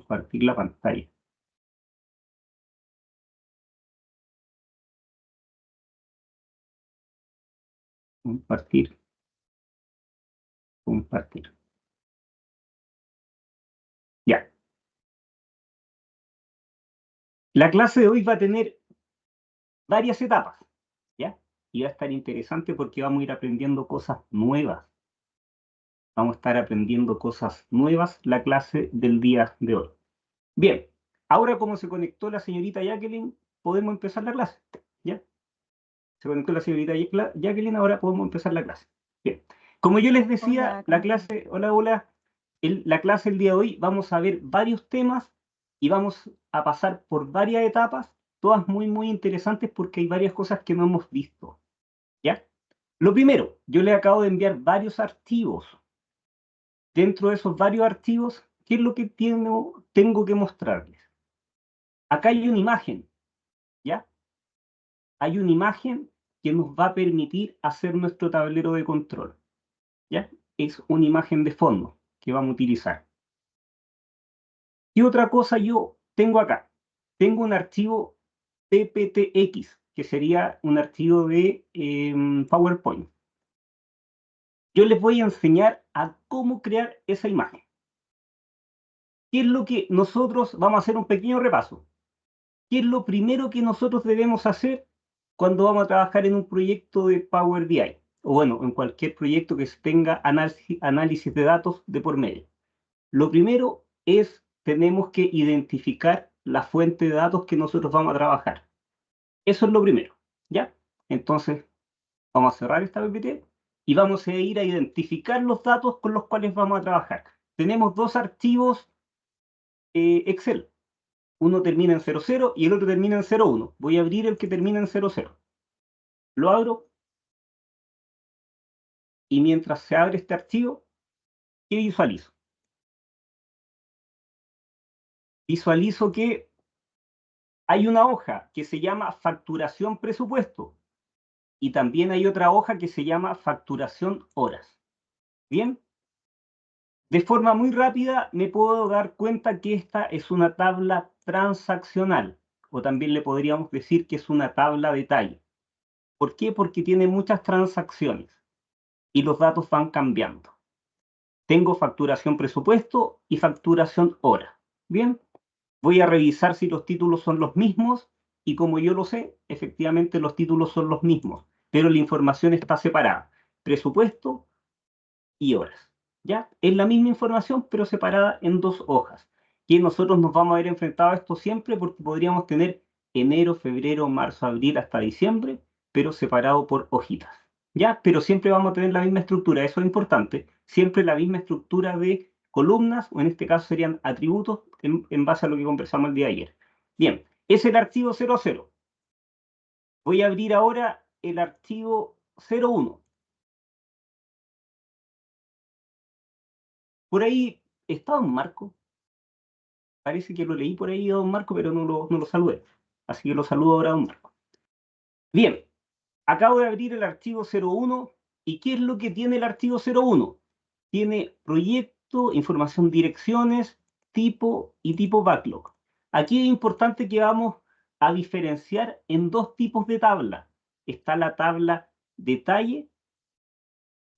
compartir la pantalla. Compartir. Compartir. Ya. La clase de hoy va a tener varias etapas, ¿ya? Y va a estar interesante porque vamos a ir aprendiendo cosas nuevas. Vamos a estar aprendiendo cosas nuevas la clase del día de hoy. Bien, ahora como se conectó la señorita Jacqueline, podemos empezar la clase, ¿ya? Se conectó la señorita Jacqueline, ahora podemos empezar la clase. Bien, como yo les decía, Hola, la ¿cómo clase, hola, la clase del día de hoy vamos a ver varios temas y vamos a pasar por varias etapas, todas muy interesantes porque hay varias cosas que no hemos visto, ¿ya? Lo primero, yo les acabo de enviar varios archivos. Dentro de esos varios archivos, ¿qué es lo que tengo que mostrarles? Acá hay una imagen, ¿ya? Hay una imagen que nos va a permitir hacer nuestro tablero de control, ¿ya? Es una imagen de fondo que vamos a utilizar. ¿Qué otra cosa yo tengo acá? Tengo un archivo PPTX, que sería un archivo de PowerPoint. Yo les voy a enseñar a cómo crear esa imagen. ¿Qué es lo que nosotros vamos a hacer un pequeño repaso? ¿Qué es lo primero que nosotros debemos hacer cuando vamos a trabajar en un proyecto de Power BI? O bueno, en cualquier proyecto que tenga análisis de datos de por medio. Lo primero es, tenemos que identificar la fuente de datos que nosotros vamos a trabajar. Eso es lo primero, ¿ya? Entonces, vamos a cerrar esta PPT y vamos a ir a identificar los datos con los cuales vamos a trabajar. Tenemos dos archivos Excel. Uno termina en 00 y el otro termina en 01. Voy a abrir el que termina en 00. Lo abro y mientras se abre este archivo, ¿qué visualizo? Visualizo que hay una hoja que se llama facturación presupuesto y también hay otra hoja que se llama facturación horas. Bien, de forma muy rápida me puedo dar cuenta que esta es una tabla transaccional o también le podríamos decir que es una tabla detalle. ¿Por qué? Porque tiene muchas transacciones y los datos van cambiando. Tengo facturación presupuesto y facturación hora. Bien, voy a revisar si los títulos son los mismos y como yo lo sé, efectivamente los títulos son los mismos, pero la información está separada. Presupuesto y horas. ¿Ya? Es la misma información, pero separada en dos hojas. Que nosotros nos vamos a ver enfrentados a esto siempre porque podríamos tener enero, febrero, marzo, abril hasta diciembre, pero separado por hojitas. ¿Ya? Pero siempre vamos a tener la misma estructura, eso es importante. Siempre la misma estructura de columnas, o en este caso serían atributos, en base a lo que conversamos el día de ayer. Bien, es el archivo 00. Voy a abrir ahora el archivo 01. Por ahí está don Marco. Parece que lo leí por ahí a don Marco, pero no lo saludé. Así que lo saludo ahora a don Marco. Bien, acabo de abrir el archivo 01. ¿Y qué es lo que tiene el archivo 01? Tiene proyecto, información, direcciones, tipo y tipo backlog. Aquí es importante que vamos a diferenciar en dos tipos de tabla. Está la tabla detalle,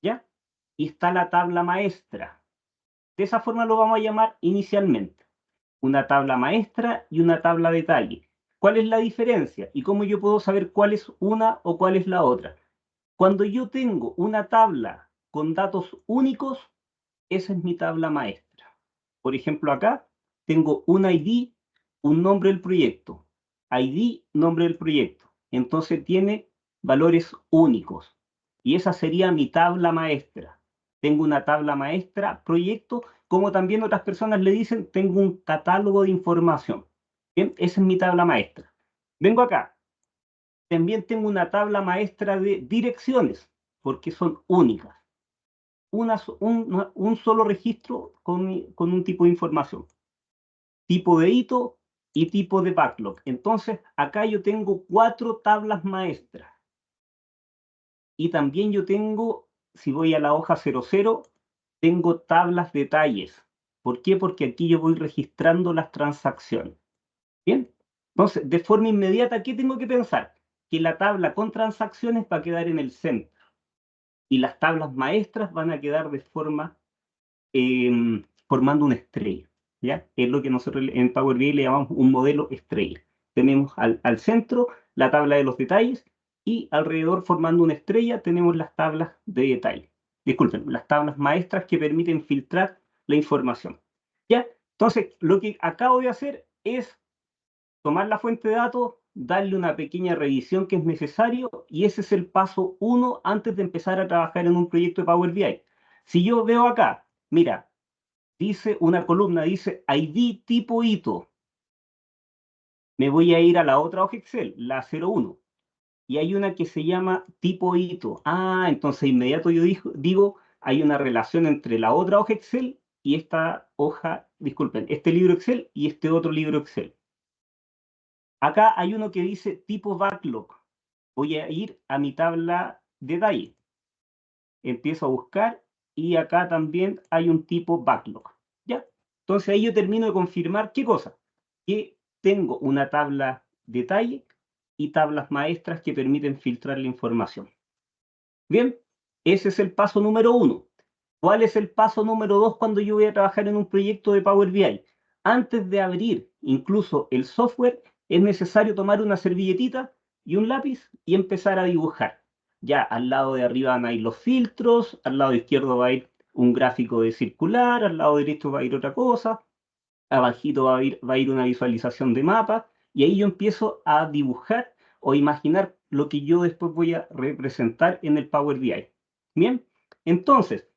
¿ya? Y está la tabla maestra. De esa forma lo vamos a llamar inicialmente. Una tabla maestra y una tabla detalle. ¿Cuál es la diferencia? ¿Y cómo yo puedo saber cuál es una o cuál es la otra? Cuando yo tengo una tabla con datos únicos, esa es mi tabla maestra. Por ejemplo, acá tengo un ID, un nombre del proyecto. ID, nombre del proyecto. Entonces tiene valores únicos. Y esa sería mi tabla maestra. Tengo una tabla maestra, proyecto, como también otras personas le dicen, tengo un catálogo de información. Bien, esa es mi tabla maestra. Vengo acá. También tengo una tabla maestra de direcciones, porque son únicas. Un solo registro con un tipo de información. Tipo de hito y tipo de backlog. Entonces, acá yo tengo 4 tablas maestras. Y también yo tengo, si voy a la hoja 00, tengo tablas detalles, ¿Por qué? Porque aquí yo voy registrando las transacciones. ¿Bien? Entonces, de forma inmediata, ¿qué tengo que pensar? Que la tabla con transacciones va a quedar en el centro y las tablas maestras van a quedar de forma formando una estrella. ¿Ya? Es lo que nosotros en Power BI le llamamos un modelo estrella. Tenemos al centro la tabla de los detalles y alrededor formando una estrella tenemos las tablas de detalle. Disculpen, las tablas maestras que permiten filtrar la información. ¿Ya? Entonces, lo que acabo de hacer es tomar la fuente de datos, darle una pequeña revisión que es necesario y ese es el paso 1 antes de empezar a trabajar en un proyecto de Power BI. Si yo veo acá, mira, dice una columna, dice ID tipo hito. Me voy a ir a la otra hoja Excel, la 01. Y hay una que se llama tipo hito. Ah, entonces inmediato yo digo, hay una relación entre la otra hoja Excel y esta hoja, disculpen, este libro Excel y este otro libro Excel. Acá hay uno que dice tipo backlog. Voy a ir a mi tabla detalle. Empiezo a buscar y acá también hay un tipo backlog. ¿Ya? Entonces ahí yo termino de confirmar qué cosa. Que tengo una tabla detalle y tablas maestras que permiten filtrar la información. Bien, ese es el paso número 1. ¿Cuál es el paso número 2 cuando yo voy a trabajar en un proyecto de Power BI? Antes de abrir incluso el software, es necesario tomar una servilletita y un lápiz y empezar a dibujar. Ya al lado de arriba van a ir los filtros, al lado izquierdo va a ir un gráfico de circular, al lado derecho va a ir otra cosa, abajito va a ir una visualización de mapa y ahí yo empiezo a dibujar o imaginar lo que yo después voy a representar en el Power BI. Bien, entonces,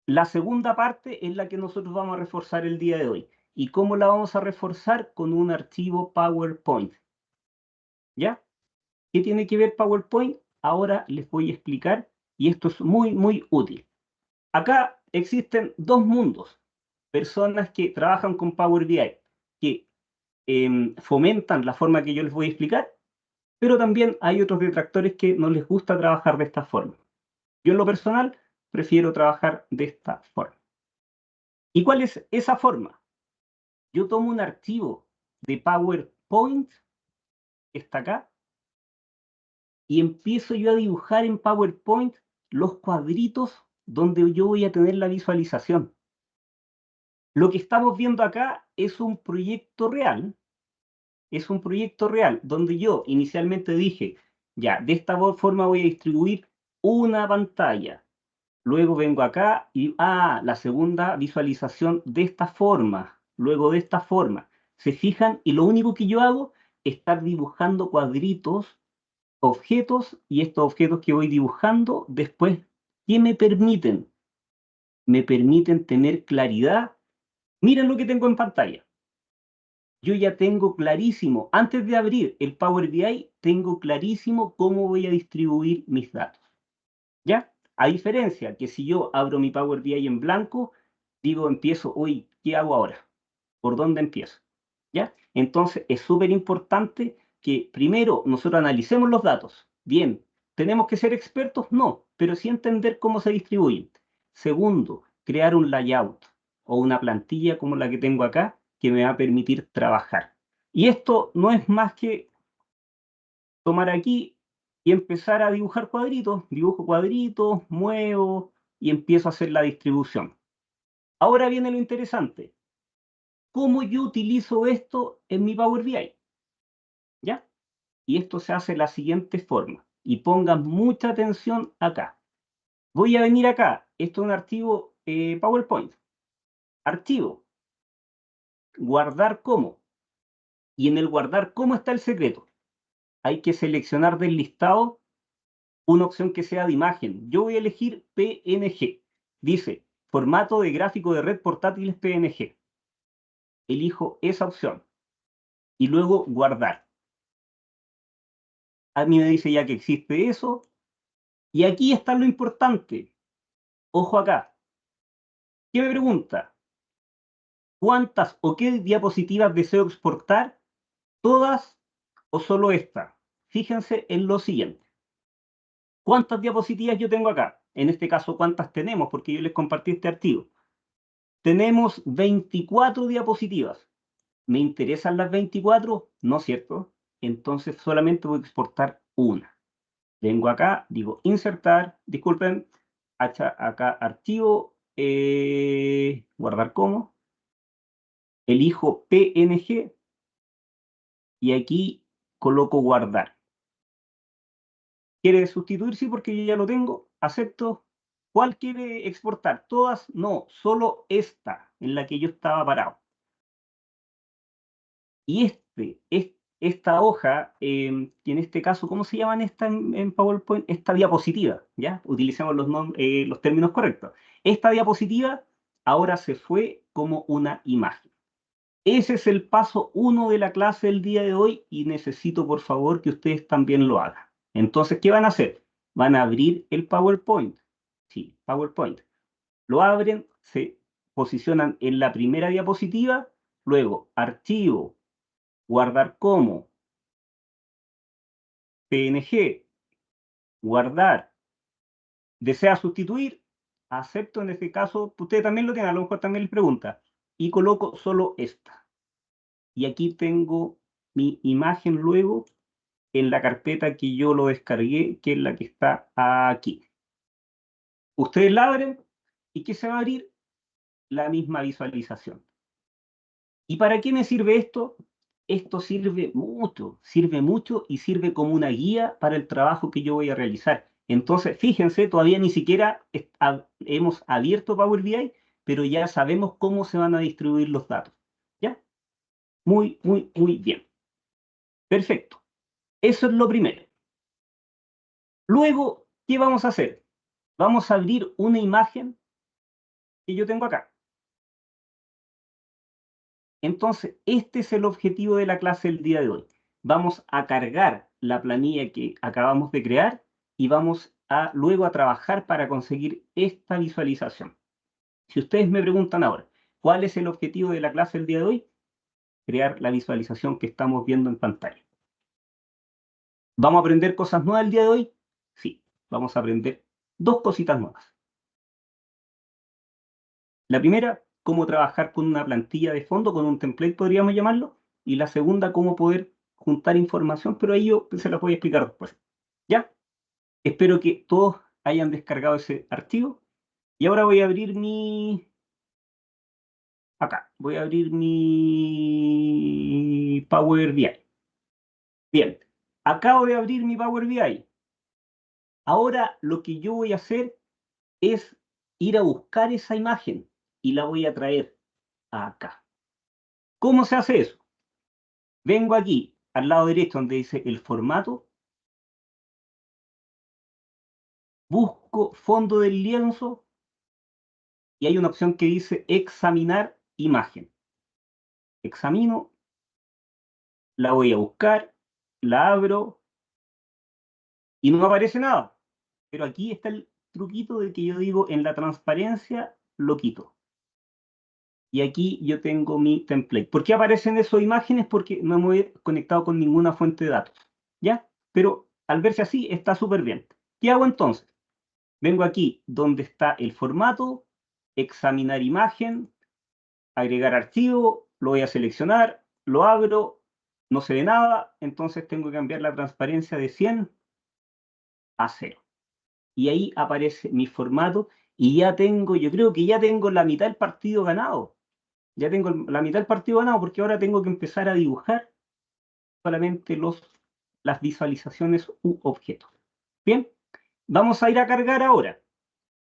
la segunda parte es la que nosotros vamos a reforzar el día de hoy. ¿Y cómo la vamos a reforzar? Con un archivo PowerPoint. ¿Ya? ¿Qué tiene que ver PowerPoint? Ahora les voy a explicar y esto es muy, muy útil. Acá existen dos mundos. Personas que trabajan con Power BI, que fomentan la forma que yo les voy a explicar, pero también hay otros detractores que no les gusta trabajar de esta forma. Yo en lo personal prefiero trabajar de esta forma. ¿Y cuál es esa forma? Yo tomo un archivo de PowerPoint, que está acá, y empiezo yo a dibujar en PowerPoint los cuadritos donde yo voy a tener la visualización. Lo que estamos viendo acá es un proyecto real, donde yo inicialmente dije, ya, de esta forma voy a distribuir una pantalla. Luego vengo acá y, la segunda visualización de esta forma, luego de esta forma. Se fijan y lo único que yo hago es estar dibujando cuadritos, objetos y estos objetos que voy dibujando después, ¿qué me permiten? Me permiten tener claridad. Miren lo que tengo en pantalla. Yo ya tengo clarísimo, antes de abrir el Power BI, tengo clarísimo cómo voy a distribuir mis datos. ¿Ya? A diferencia que si yo abro mi Power BI en blanco, digo, empiezo, uy, ¿qué hago ahora? ¿Por dónde empiezo? ¿Ya? Entonces es súper importante que primero nosotros analicemos los datos. Bien, ¿tenemos que ser expertos? No, pero sí entender cómo se distribuyen. Segundo, crear un layout o una plantilla como la que tengo acá que me va a permitir trabajar. Y esto no es más que tomar aquí y empezar a dibujar cuadritos. Dibujo cuadritos, muevo y empiezo a hacer la distribución. Ahora viene lo interesante. ¿Cómo yo utilizo esto en mi Power BI? ¿Ya? Y esto se hace de la siguiente forma. Y pongan mucha atención acá. Voy a venir acá. Esto es un archivo PowerPoint. Archivo. Guardar como. Y en el guardar como está el secreto. Hay que seleccionar del listado una opción que sea de imagen. Yo voy a elegir PNG. Dice, formato de gráfico de red portátil es PNG. Elijo esa opción. Y luego guardar. A mí me dice ya que existe eso. Y aquí está lo importante. Ojo acá. ¿Qué me pregunta? ¿Cuántas o qué diapositivas deseo exportar? ¿Todas o solo esta? Fíjense en lo siguiente. ¿Cuántas diapositivas yo tengo acá? En este caso, ¿cuántas tenemos? Porque yo les compartí este archivo. Tenemos 24 diapositivas. ¿Me interesan las 24? No, ¿cierto? Entonces solamente voy a exportar una. Vengo acá, digo insertar, disculpen, acá archivo, guardar como, elijo PNG y aquí coloco guardar. ¿Quiere sustituir? Sí, porque yo ya lo tengo. Acepto. ¿Cuál quiere exportar? ¿Todas? No, solo esta, en la que yo estaba parado. Y esta hoja, que en este caso, ¿cómo se llaman esta en PowerPoint? Esta diapositiva, ¿ya? Utilicemos los términos correctos. Esta diapositiva ahora se fue como una imagen. Ese es el paso 1 de la clase del día de hoy y necesito, por favor, que ustedes también lo hagan. Entonces, ¿qué van a hacer? Van a abrir el PowerPoint. Sí, PowerPoint. Lo abren, se posicionan en la primera diapositiva, luego archivo, guardar como, PNG, guardar, desea sustituir, acepto en este caso, usted también lo tiene, a lo mejor también les pregunta, y coloco solo esta. Y aquí tengo mi imagen luego en la carpeta que yo lo descargué, que es la que está aquí. Ustedes la abren y ¿qué se va a abrir? La misma visualización. ¿Y para qué me sirve esto? Esto sirve mucho y sirve como una guía para el trabajo que yo voy a realizar. Entonces, fíjense, todavía ni siquiera hemos abierto Power BI, pero ya sabemos cómo se van a distribuir los datos. ¿Ya? Muy bien. Perfecto. Eso es lo primero. Luego, ¿qué vamos a hacer? Vamos a abrir una imagen que yo tengo acá. Entonces, este es el objetivo de la clase del día de hoy. Vamos a cargar la planilla que acabamos de crear y vamos luego a trabajar para conseguir esta visualización. Si ustedes me preguntan ahora, ¿cuál es el objetivo de la clase del día de hoy? Crear la visualización que estamos viendo en pantalla. ¿Vamos a aprender cosas nuevas el día de hoy? Sí, vamos a aprender dos cositas nuevas. La primera, cómo trabajar con una plantilla de fondo, con un template podríamos llamarlo, y la segunda, cómo poder juntar información, pero ahí yo se las voy a explicar después. ¿Ya? Espero que todos hayan descargado ese archivo. Y ahora voy a abrir acá, voy a abrir mi Power BI. Bien, acabo de abrir mi Power BI. Ahora lo que yo voy a hacer es ir a buscar esa imagen y la voy a traer acá. ¿Cómo se hace eso? Vengo aquí, al lado derecho donde dice el formato, busco fondo del lienzo y hay una opción que dice examinar imagen. Examino, la voy a buscar, la abro y no me aparece nada. Pero aquí está el truquito de que yo digo en la transparencia lo quito. Y aquí yo tengo mi template. ¿Por qué aparecen esas imágenes? Porque no me he conectado con ninguna fuente de datos. ¿Ya? Pero al verse así está súper bien. ¿Qué hago entonces? Vengo aquí donde está el formato, examinar imagen, agregar archivo, lo voy a seleccionar, lo abro, no se ve nada, entonces tengo que cambiar la transparencia de 100 a 0. Y ahí aparece mi formato y ya tengo, yo creo que ya tengo la mitad del partido ganado. Ya tengo la mitad del partido ganado porque ahora tengo que empezar a dibujar solamente las visualizaciones u objetos. Bien, vamos a ir a cargar ahora.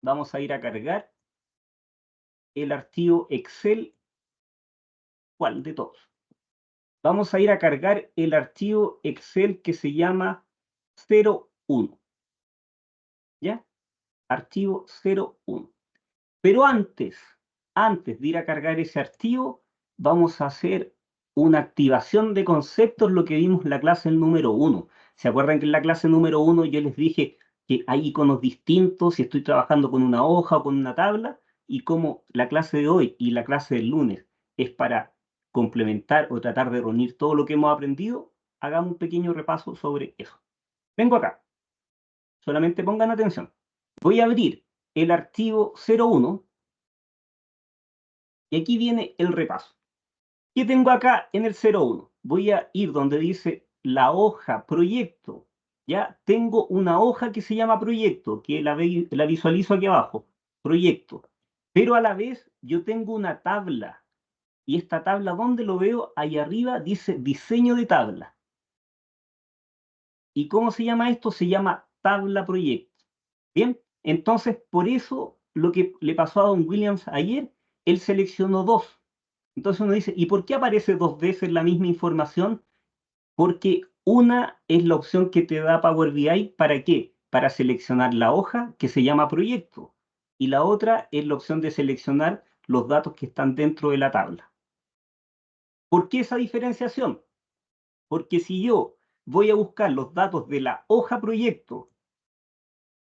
Vamos a ir a cargar el archivo Excel. ¿Cuál de todos? Vamos a ir a cargar el archivo Excel que se llama 01. ¿Ya? Archivo 01. Pero antes de ir a cargar ese archivo, vamos a hacer una activación de conceptos, lo que vimos en la clase número 1. ¿Se acuerdan que en la clase número 1 yo les dije que hay iconos distintos si estoy trabajando con una hoja o con una tabla? Y como la clase de hoy y la clase del lunes es para complementar o tratar de reunir todo lo que hemos aprendido, hagamos un pequeño repaso sobre eso. Vengo acá, solamente pongan atención. Voy a abrir el archivo 01 Y aquí viene el repaso. ¿Qué tengo acá en el 01? Voy a ir donde dice la hoja proyecto. Ya tengo una hoja que se llama proyecto, que la visualizo aquí abajo, proyecto. Pero a la vez yo tengo una tabla. Y esta tabla, ¿dónde lo veo? Ahí arriba dice diseño de tabla. ¿Y cómo se llama esto? Se llama tabla proyecto. Bien, entonces por eso lo que le pasó a Don Williams ayer, él seleccionó dos. Entonces uno dice, ¿y por qué aparece dos veces la misma información? Porque una es la opción que te da Power BI, ¿para qué? Para seleccionar la hoja que se llama proyecto. Y la otra es la opción de seleccionar los datos que están dentro de la tabla. ¿Por qué esa diferenciación? Porque si yo voy a buscar los datos de la hoja proyecto,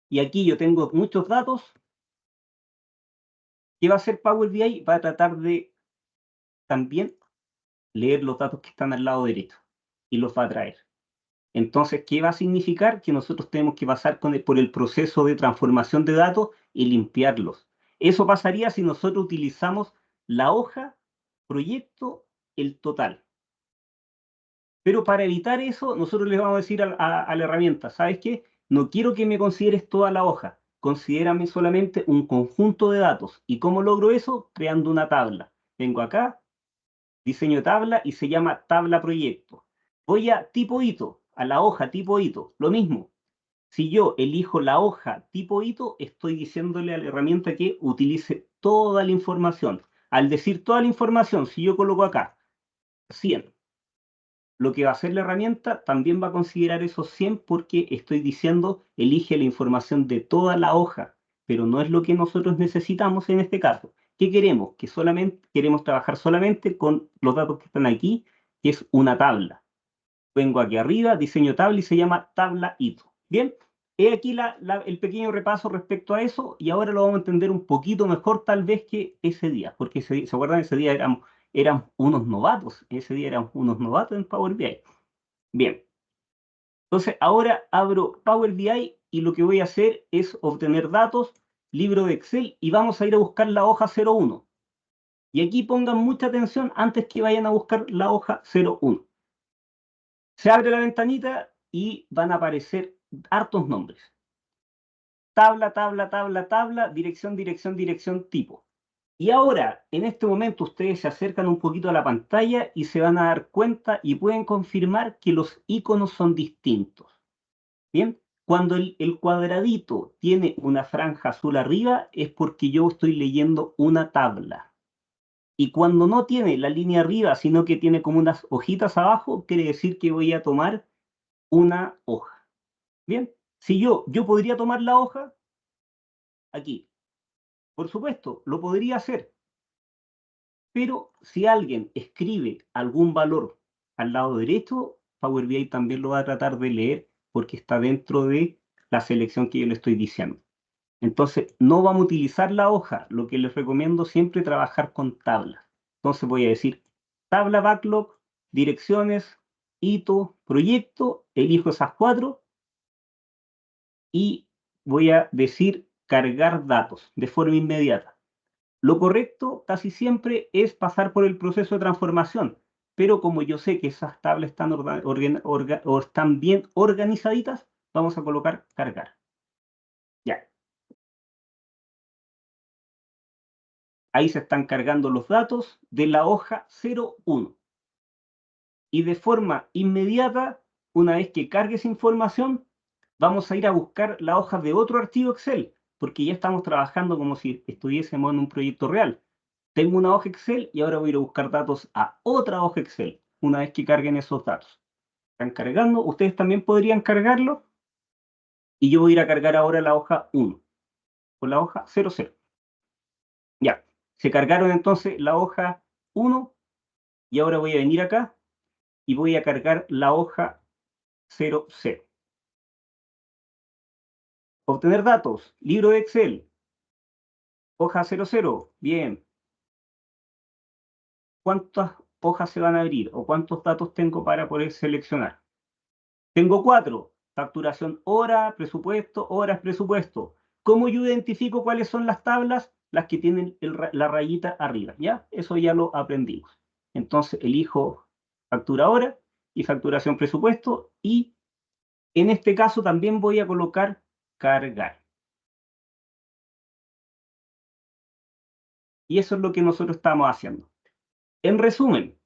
y aquí yo tengo muchos datos, ¿qué va a hacer Power BI? Va a tratar de también leer los datos que están al lado derecho y los va a traer. Entonces, ¿qué va a significar? Que nosotros tenemos que pasar por el proceso de transformación de datos y limpiarlos. Eso pasaría si nosotros utilizamos la hoja, proyecto, el total. Pero para evitar eso, nosotros les vamos a decir a la herramienta, ¿sabes qué? No quiero que me consideres toda la hoja, considérame solamente un conjunto de datos. ¿Y cómo logro eso? Creando una tabla. Vengo acá, diseño tabla y se llama tabla proyecto. Voy a tipo hito, a la hoja tipo hito, lo mismo. Si yo elijo la hoja tipo hito, estoy diciéndole a la herramienta que utilice toda la información. Al decir toda la información, si yo coloco acá 100, lo que va a hacer la herramienta también va a considerar esos 100 porque estoy diciendo elige la información de toda la hoja, pero no es lo que nosotros necesitamos en este caso. ¿Qué queremos? Que solamente queremos trabajar solamente con los datos que están aquí, que es una tabla. Vengo aquí arriba, diseño tabla y se llama tabla hito. Bien, he aquí el pequeño repaso respecto a eso y ahora lo vamos a entender un poquito mejor tal vez que ese día, porque ¿se acuerdan? Ese día eran unos novatos, ese día eran unos novatos en Power BI. Bien, entonces ahora abro Power BI y lo que voy a hacer es obtener datos, libro de Excel y vamos a ir a buscar la hoja 01. Y aquí pongan mucha atención antes que vayan a buscar la hoja 01. Se abre la ventanita y van a aparecer hartos nombres. Tabla, tabla, tabla, tabla, dirección, dirección, dirección, tipo. Y ahora, en este momento, ustedes se acercan un poquito a la pantalla y se van a dar cuenta y pueden confirmar que los iconos son distintos. Bien, cuando el cuadradito tiene una franja azul arriba es porque yo estoy leyendo una tabla. Y cuando no tiene la línea arriba, sino que tiene como unas hojitas abajo, quiere decir que voy a tomar una hoja. Bien, si yo podría tomar la hoja aquí. Por supuesto, lo podría hacer. Pero si alguien escribe algún valor al lado derecho, Power BI también lo va a tratar de leer porque está dentro de la selección que yo le estoy diciendo. Entonces, no vamos a utilizar la hoja. Lo que les recomiendo siempre es trabajar con tablas. Entonces voy a decir tabla backlog, direcciones, hito, proyecto, elijo esas cuatro y voy a decir cargar datos de forma inmediata. Lo correcto casi siempre es pasar por el proceso de transformación, pero como yo sé que esas tablas están bien organizaditas, vamos a colocar cargar. Ya, ahí se están cargando los datos de la hoja 01. Y de forma inmediata, una vez que cargue esa información, vamos a ir a buscar la hoja de otro archivo Excel, porque ya estamos trabajando como si estuviésemos en un proyecto real. Tengo una hoja Excel y ahora voy a ir a buscar datos a otra hoja Excel, una vez que carguen esos datos. Están cargando, ustedes también podrían cargarlo, y yo voy a ir a cargar ahora la hoja 1, o la hoja 00. Ya, se cargaron entonces la hoja 1, y ahora voy a venir acá y voy a cargar la hoja 00. Obtener datos, libro de Excel, hoja 00. Bien, ¿cuántas hojas se van a abrir o cuántos datos tengo para poder seleccionar? Tengo 4, facturación hora, presupuesto, horas, presupuesto. ¿Cómo yo identifico cuáles son las tablas? las que tienen la rayita arriba, ¿ya? Eso ya lo aprendimos. Entonces elijo factura hora y facturación presupuesto y en este caso también voy a colocar cargar. Y eso es lo que nosotros estamos haciendo. En resumen,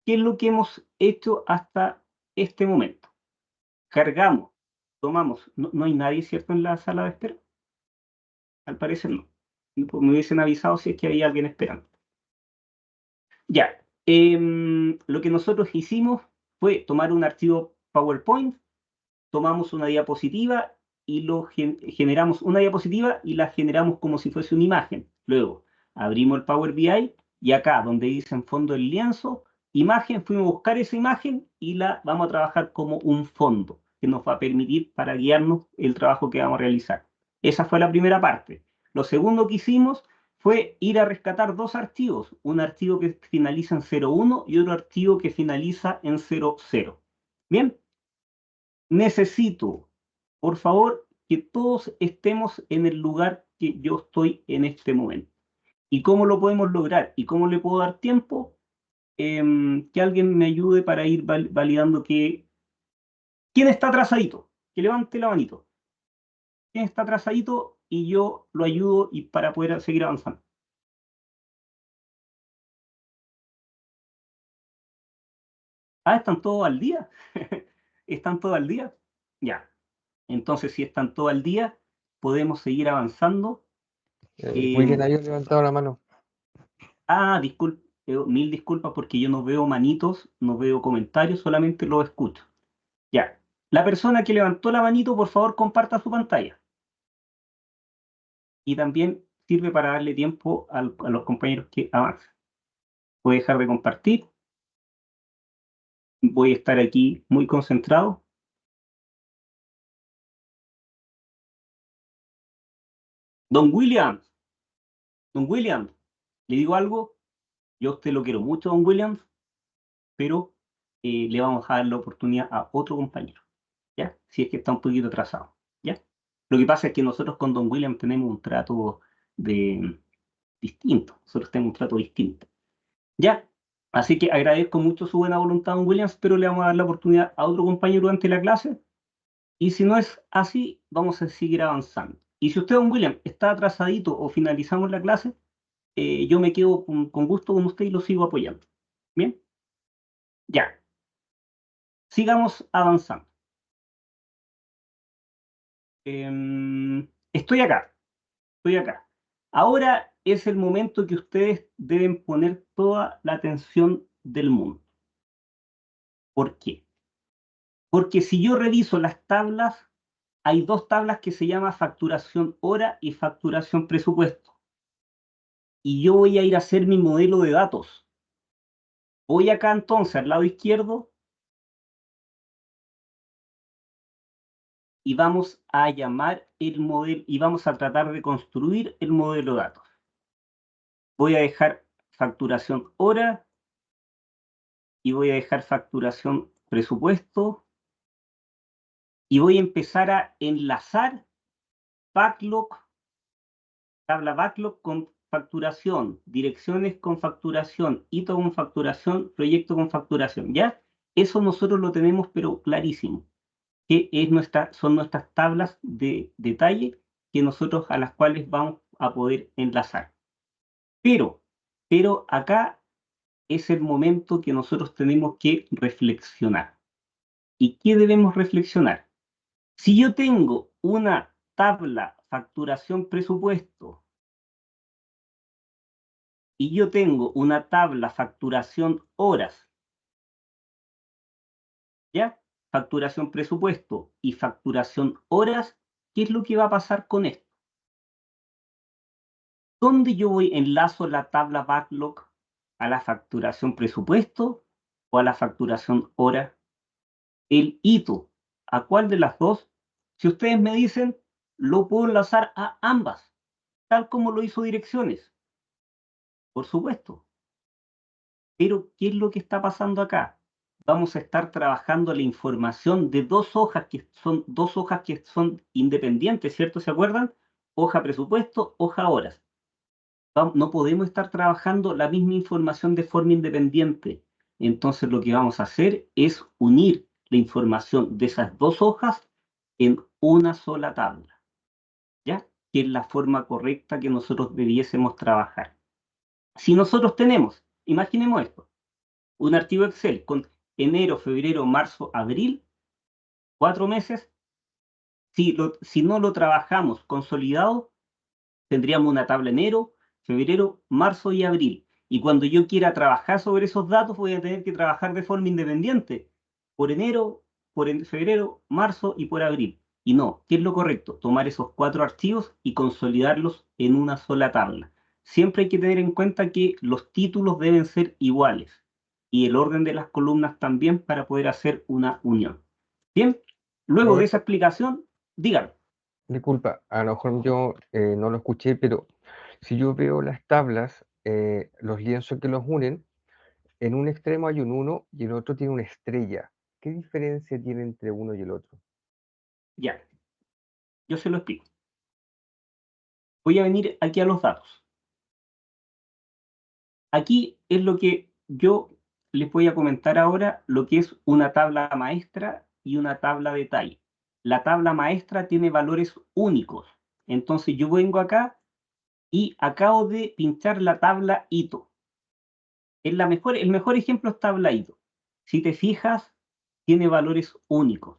¿qué es lo que hemos hecho hasta este momento? Cargamos, tomamos, no hay nadie, ¿cierto?, en la sala de espera. Al parecer no. Me hubiesen avisado si es que había alguien esperando. Ya, lo que nosotros hicimos fue tomar un archivo PowerPoint, tomamos una diapositiva y generamos una diapositiva y la generamos como si fuese una imagen. Luego, abrimos el Power BI y acá, donde dice en fondo el lienzo, imagen, fuimos a buscar esa imagen y la vamos a trabajar como un fondo que nos va a permitir para guiarnos el trabajo que vamos a realizar. Esa fue la primera parte. Lo segundo que hicimos fue ir a rescatar dos archivos, un archivo que finaliza en 01 y otro archivo que finaliza en 00. Bien, necesito, por favor, que todos estemos en el lugar que yo estoy en este momento. ¿Y cómo lo podemos lograr? ¿Y cómo le puedo dar tiempo? Que alguien me ayude para ir validando que... ¿Quién está atrasadito? Que levante la manito. ¿Quién está atrasadito? Y yo lo ayudo y para poder seguir avanzando. Ah, ¿están todos al día? ¿Están todos al día? Ya. Entonces, si están todos al día, podemos seguir avanzando. William había levantado la mano. Disculpe, mil disculpas porque yo no veo manitos, no veo comentarios, solamente lo escucho. Ya. La persona que levantó la manito, por favor, comparta su pantalla. Y también sirve para darle tiempo a los compañeros que avancen. Voy a dejar de compartir. Voy a estar aquí muy concentrado. Don Williams, don Williams, le digo algo. Yo a usted lo quiero mucho, don Williams, pero le vamos a dar la oportunidad a otro compañero, ¿ya? Si es que está un poquito atrasado, ¿ya? Lo que pasa es que nosotros con don Williams tenemos un trato distinto, nosotros tenemos un trato distinto, ¿ya? Así que agradezco mucho su buena voluntad, don Williams, pero le vamos a dar la oportunidad a otro compañero durante la clase, y si no es así, vamos a seguir avanzando. Y si usted, don Williams, está atrasadito o finalizamos la clase, yo me quedo con gusto con usted y lo sigo apoyando. ¿Bien? Ya. Sigamos avanzando. Estoy acá. Estoy acá. Ahora es el momento que ustedes deben poner toda la atención del mundo. ¿Por qué? Porque si yo reviso las tablas, hay dos tablas que se llaman facturación hora y facturación presupuesto. Y yo voy a ir a hacer mi modelo de datos. Voy acá entonces al lado izquierdo y vamos a llamar el modelo y vamos a tratar de construir el modelo de datos. Voy a dejar facturación hora y voy a dejar facturación presupuesto y voy a empezar a enlazar backlog, tabla backlog con facturación, direcciones con facturación, hito con facturación, proyecto con facturación, ¿ya? Eso nosotros lo tenemos pero clarísimo, que son nuestras tablas de detalle que nosotros a las cuales vamos a poder enlazar. Pero acá es el momento que nosotros tenemos que reflexionar. ¿Y qué debemos reflexionar? Si yo tengo una tabla facturación presupuesto y yo tengo una tabla facturación horas, ¿ya? Facturación presupuesto y facturación horas, ¿qué es lo que va a pasar con esto? ¿Dónde yo voy enlazo la tabla backlog a la facturación presupuesto o a la facturación hora? El hito, ¿a cuál de las dos? Si ustedes me dicen, lo puedo enlazar a ambas, tal como lo hizo direcciones, por supuesto. Pero, ¿qué es lo que está pasando acá? Vamos a estar trabajando la información de dos hojas que son independientes, ¿cierto? ¿Se acuerdan? Hoja presupuesto, hoja horas. no podemos estar trabajando la misma información de forma independiente. Entonces lo que vamos a hacer es unir la información de esas dos hojas en una sola tabla, ¿ya? Que es la forma correcta que nosotros debiésemos trabajar. Si nosotros tenemos, imaginemos esto, un archivo Excel con enero, febrero, marzo, abril, 4 meses, si no lo trabajamos consolidado, tendríamos una tabla enero, febrero, marzo y abril. Y cuando yo quiera trabajar sobre esos datos, voy a tener que trabajar de forma independiente, por enero, febrero, marzo y por abril. Y no, ¿qué es lo correcto? Tomar esos 4 archivos y consolidarlos en una sola tabla. Siempre hay que tener en cuenta que los títulos deben ser iguales y el orden de las columnas también para poder hacer una unión. Bien, luego de esa Roberto, explicación, dígame. disculpa, a lo mejor yo no lo escuché, pero si yo veo las tablas, los lienzos que los unen, en un extremo hay un 1 y el otro tiene una estrella. ¿Qué diferencia tiene entre uno y el otro? Ya, yo se lo explico. Voy a venir aquí a los datos. Aquí es lo que yo les voy a comentar ahora, lo que es una tabla maestra y una tabla de detalle. La tabla maestra tiene valores únicos. Entonces yo vengo acá y acabo de pinchar la tabla hito. El mejor ejemplo es tabla hito. Si te fijas, tiene valores únicos.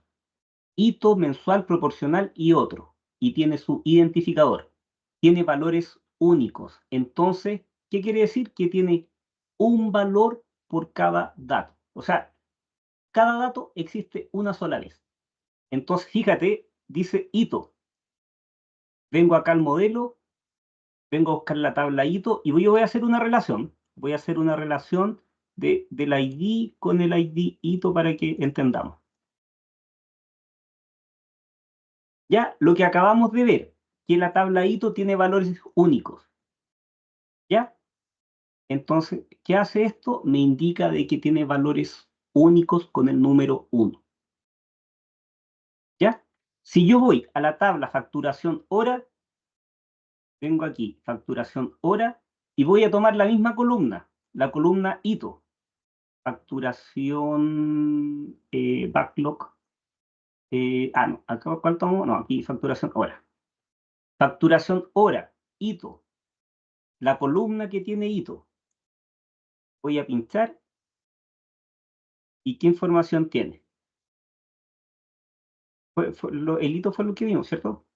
Hito mensual, proporcional y otro. Y tiene su identificador. Tiene valores únicos. Entonces, ¿qué quiere decir? Que tiene un valor por cada dato. O sea, cada dato existe una sola vez. Entonces, fíjate, dice hito. Vengo acá al modelo, vengo a buscar la tabla hito y voy a hacer una relación. Voy a hacer una relación del ID con el ID hito para que entendamos. Ya lo que acabamos de ver, que la tabla hito tiene valores únicos. ¿Ya? Entonces, ¿qué hace esto? Me indica de que tiene valores únicos con el número 1. ¿Ya? Si yo voy a la tabla facturación hora, vengo aquí, facturación hora, y voy a tomar la misma columna, la columna hito, facturación backlog. No, acá, ¿cuál tomo? No, aquí facturación hora. Facturación hora, hito, la columna que tiene hito. Voy a pinchar. ¿Y qué información tiene? El hito fue lo que vimos, ¿cierto?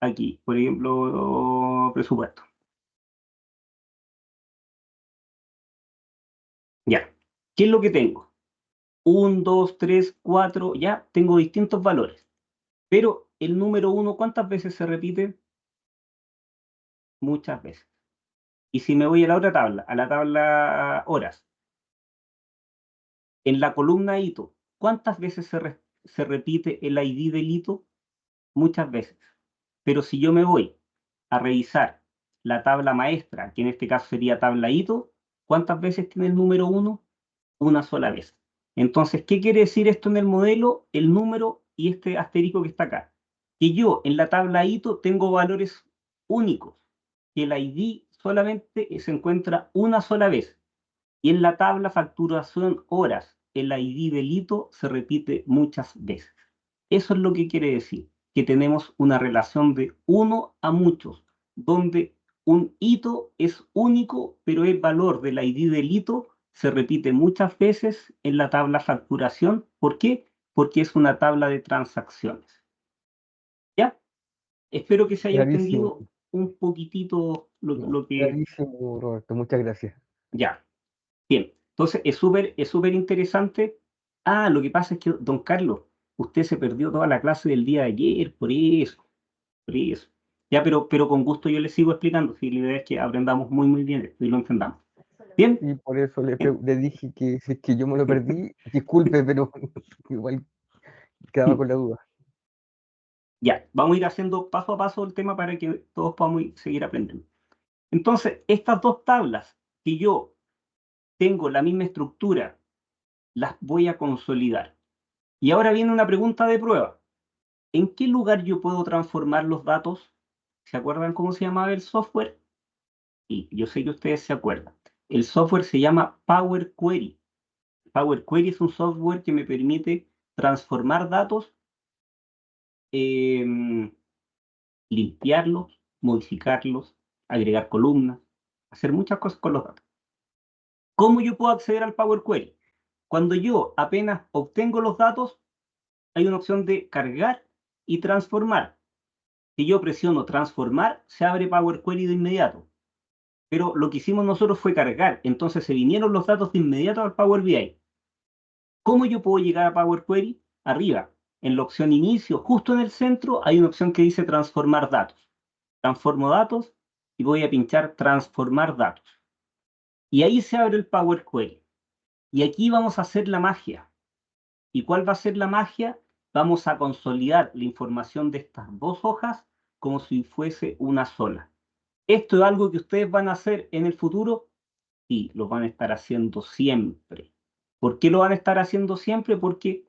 Aquí, por ejemplo, presupuesto. Ya. ¿Qué es lo que tengo? 1, 2, 3, 4, ya tengo distintos valores. Pero el número 1, ¿cuántas veces se repite? Muchas veces. Y si me voy a la otra tabla, a la tabla horas, en la columna hito, ¿cuántas veces se repite el ID del hito? Muchas veces. Pero si yo me voy a revisar la tabla maestra, que en este caso sería tabla hito, ¿cuántas veces tiene el número 1? Una sola vez. Entonces, ¿qué quiere decir esto en el modelo? El número y este asterisco que está acá. Que yo en la tabla hito tengo valores únicos, que el ID solamente se encuentra una sola vez. Y en la tabla facturación horas, el ID del hito se repite muchas veces. Eso es lo que quiere decir, que tenemos una relación de uno a muchos, donde un hito es único, pero el valor del ID del hito se repite muchas veces en la tabla facturación. ¿Por qué? Porque es una tabla de transacciones. ¿Ya? Espero que se haya Clarísimo, entendido un poquitito no, lo que... clarísimo, Roberto, muchas gracias. Ya. Bien, entonces es súper interesante. Lo que pasa es que, don Carlos, usted se perdió toda la clase del día de ayer, por eso, por eso. Ya, pero con gusto yo le sigo explicando, si la idea es que aprendamos muy, muy bien esto y lo entendamos. Bien, Y por eso en- le dije que si es que yo me lo perdí, disculpe, pero igual quedaba con la duda. ya, vamos a ir haciendo paso a paso el tema para que todos podamos seguir aprendiendo. Entonces, estas dos tablas que yo tengo la misma estructura, las voy a consolidar. Y ahora viene una pregunta de prueba. ¿En qué lugar yo puedo transformar los datos? ¿Se acuerdan cómo se llamaba el software? Y yo sé que ustedes se acuerdan. El software se llama Power Query. Power Query es un software que me permite transformar datos, limpiarlos, modificarlos, agregar columnas, hacer muchas cosas con los datos. ¿Cómo yo puedo acceder al Power Query? Cuando yo apenas obtengo los datos, hay una opción de cargar y transformar. Si yo presiono transformar, se abre Power Query de inmediato. Pero lo que hicimos nosotros fue cargar, entonces se vinieron los datos de inmediato al Power BI. ¿Cómo yo puedo llegar a Power Query? Arriba, en la opción inicio, justo en el centro, hay una opción que dice transformar datos. Transformo datos y voy a pinchar transformar datos. Y ahí se abre el Power Query. Y aquí vamos a hacer la magia. ¿Y cuál va a ser la magia? Vamos a consolidar la información de estas dos hojas como si fuese una sola. ¿Esto es algo que ustedes van a hacer en el futuro? Sí, lo van a estar haciendo siempre. ¿Por qué lo van a estar haciendo siempre? Porque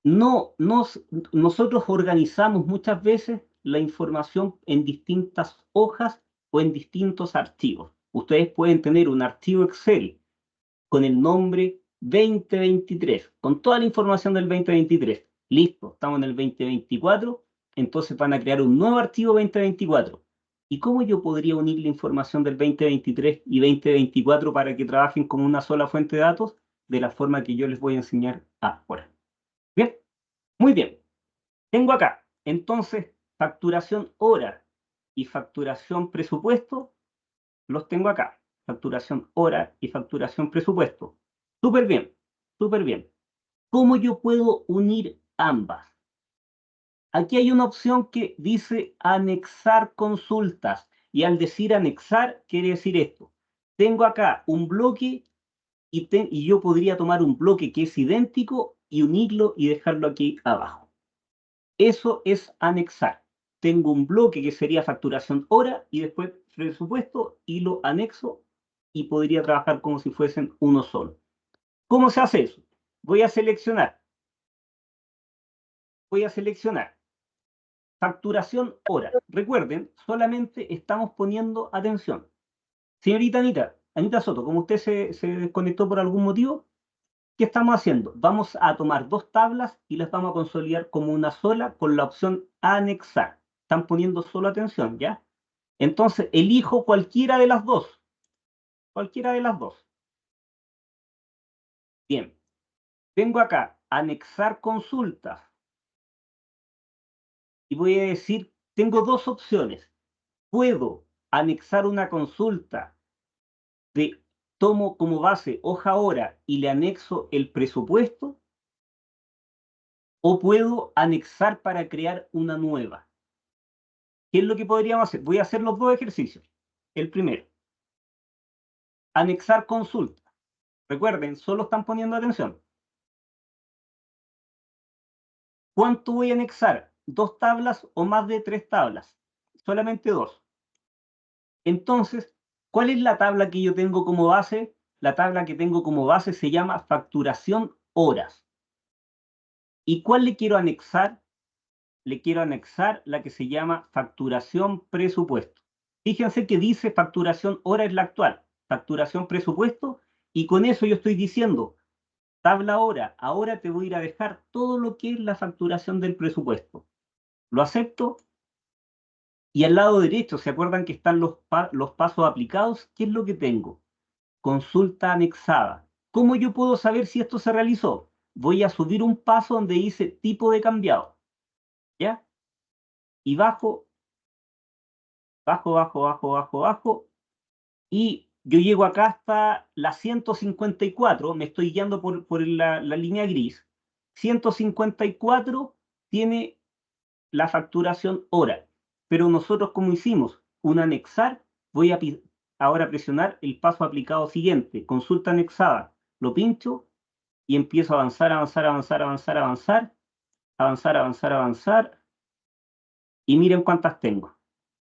nosotros organizamos muchas veces la información en distintas hojas o en distintos archivos. Ustedes pueden tener un archivo Excel con el nombre 2023, con toda la información del 2023. Listo, estamos en el 2024, entonces van a crear un nuevo archivo 2024. ¿Y cómo yo podría unir la información del 2023 y 2024 para que trabajen como una sola fuente de datos? De la forma que yo les voy a enseñar ahora. Bien, muy bien. Tengo acá, entonces, facturación hora y facturación presupuesto, los tengo acá. Facturación hora y facturación presupuesto. Súper bien, súper bien. ¿Cómo yo puedo unir ambas? Aquí hay una opción que dice anexar consultas. Y al decir anexar, quiere decir esto. Tengo acá un bloque y yo podría tomar un bloque que es idéntico y unirlo y dejarlo aquí abajo. Eso es anexar. Tengo un bloque que sería facturación hora y después presupuesto y lo anexo y podría trabajar como si fuesen uno solo. ¿Cómo se hace eso? Voy a seleccionar facturación hora. Recuerden, solamente estamos poniendo atención. Señorita Anita Soto, como usted se desconectó por algún motivo, ¿qué estamos haciendo? Vamos a tomar dos tablas y las vamos a consolidar como una sola con la opción anexar. Están poniendo solo atención, ¿ya? Entonces, elijo cualquiera de las dos. Cualquiera de las dos. Bien. Vengo acá, anexar consultas. Y voy a decir, tengo dos opciones. Puedo anexar una consulta de tomo como base hoja hora y le anexo el presupuesto. O puedo anexar para crear una nueva. ¿Qué es lo que podríamos hacer? Voy a hacer los dos ejercicios. El primero, anexar consulta. Recuerden, solo están poniendo atención. ¿Cuánto voy a anexar? ¿Dos tablas o más de tres tablas? Solamente dos. Entonces, ¿cuál es la tabla que yo tengo como base? La tabla que tengo como base se llama facturación horas. ¿Y cuál le quiero anexar? Le quiero anexar la que se llama facturación presupuesto. Fíjense que dice facturación hora es la actual, facturación presupuesto, y con eso yo estoy diciendo, tabla hora, ahora te voy a ir a dejar todo lo que es la facturación del presupuesto. Lo acepto. Y al lado derecho, ¿se acuerdan que están los pasos aplicados? ¿Qué es lo que tengo? Consulta anexada. ¿Cómo yo puedo saber si esto se realizó? Voy a subir un paso donde dice tipo de cambiado. ¿Ya? Y bajo, bajo. Y yo llego acá hasta la 154. Me estoy guiando por la línea gris. 154 tiene la facturación hora. Pero nosotros, como hicimos un anexar, voy a ahora presionar el paso aplicado siguiente, consulta anexada. Lo pincho y empiezo a avanzar. Y miren cuántas tengo.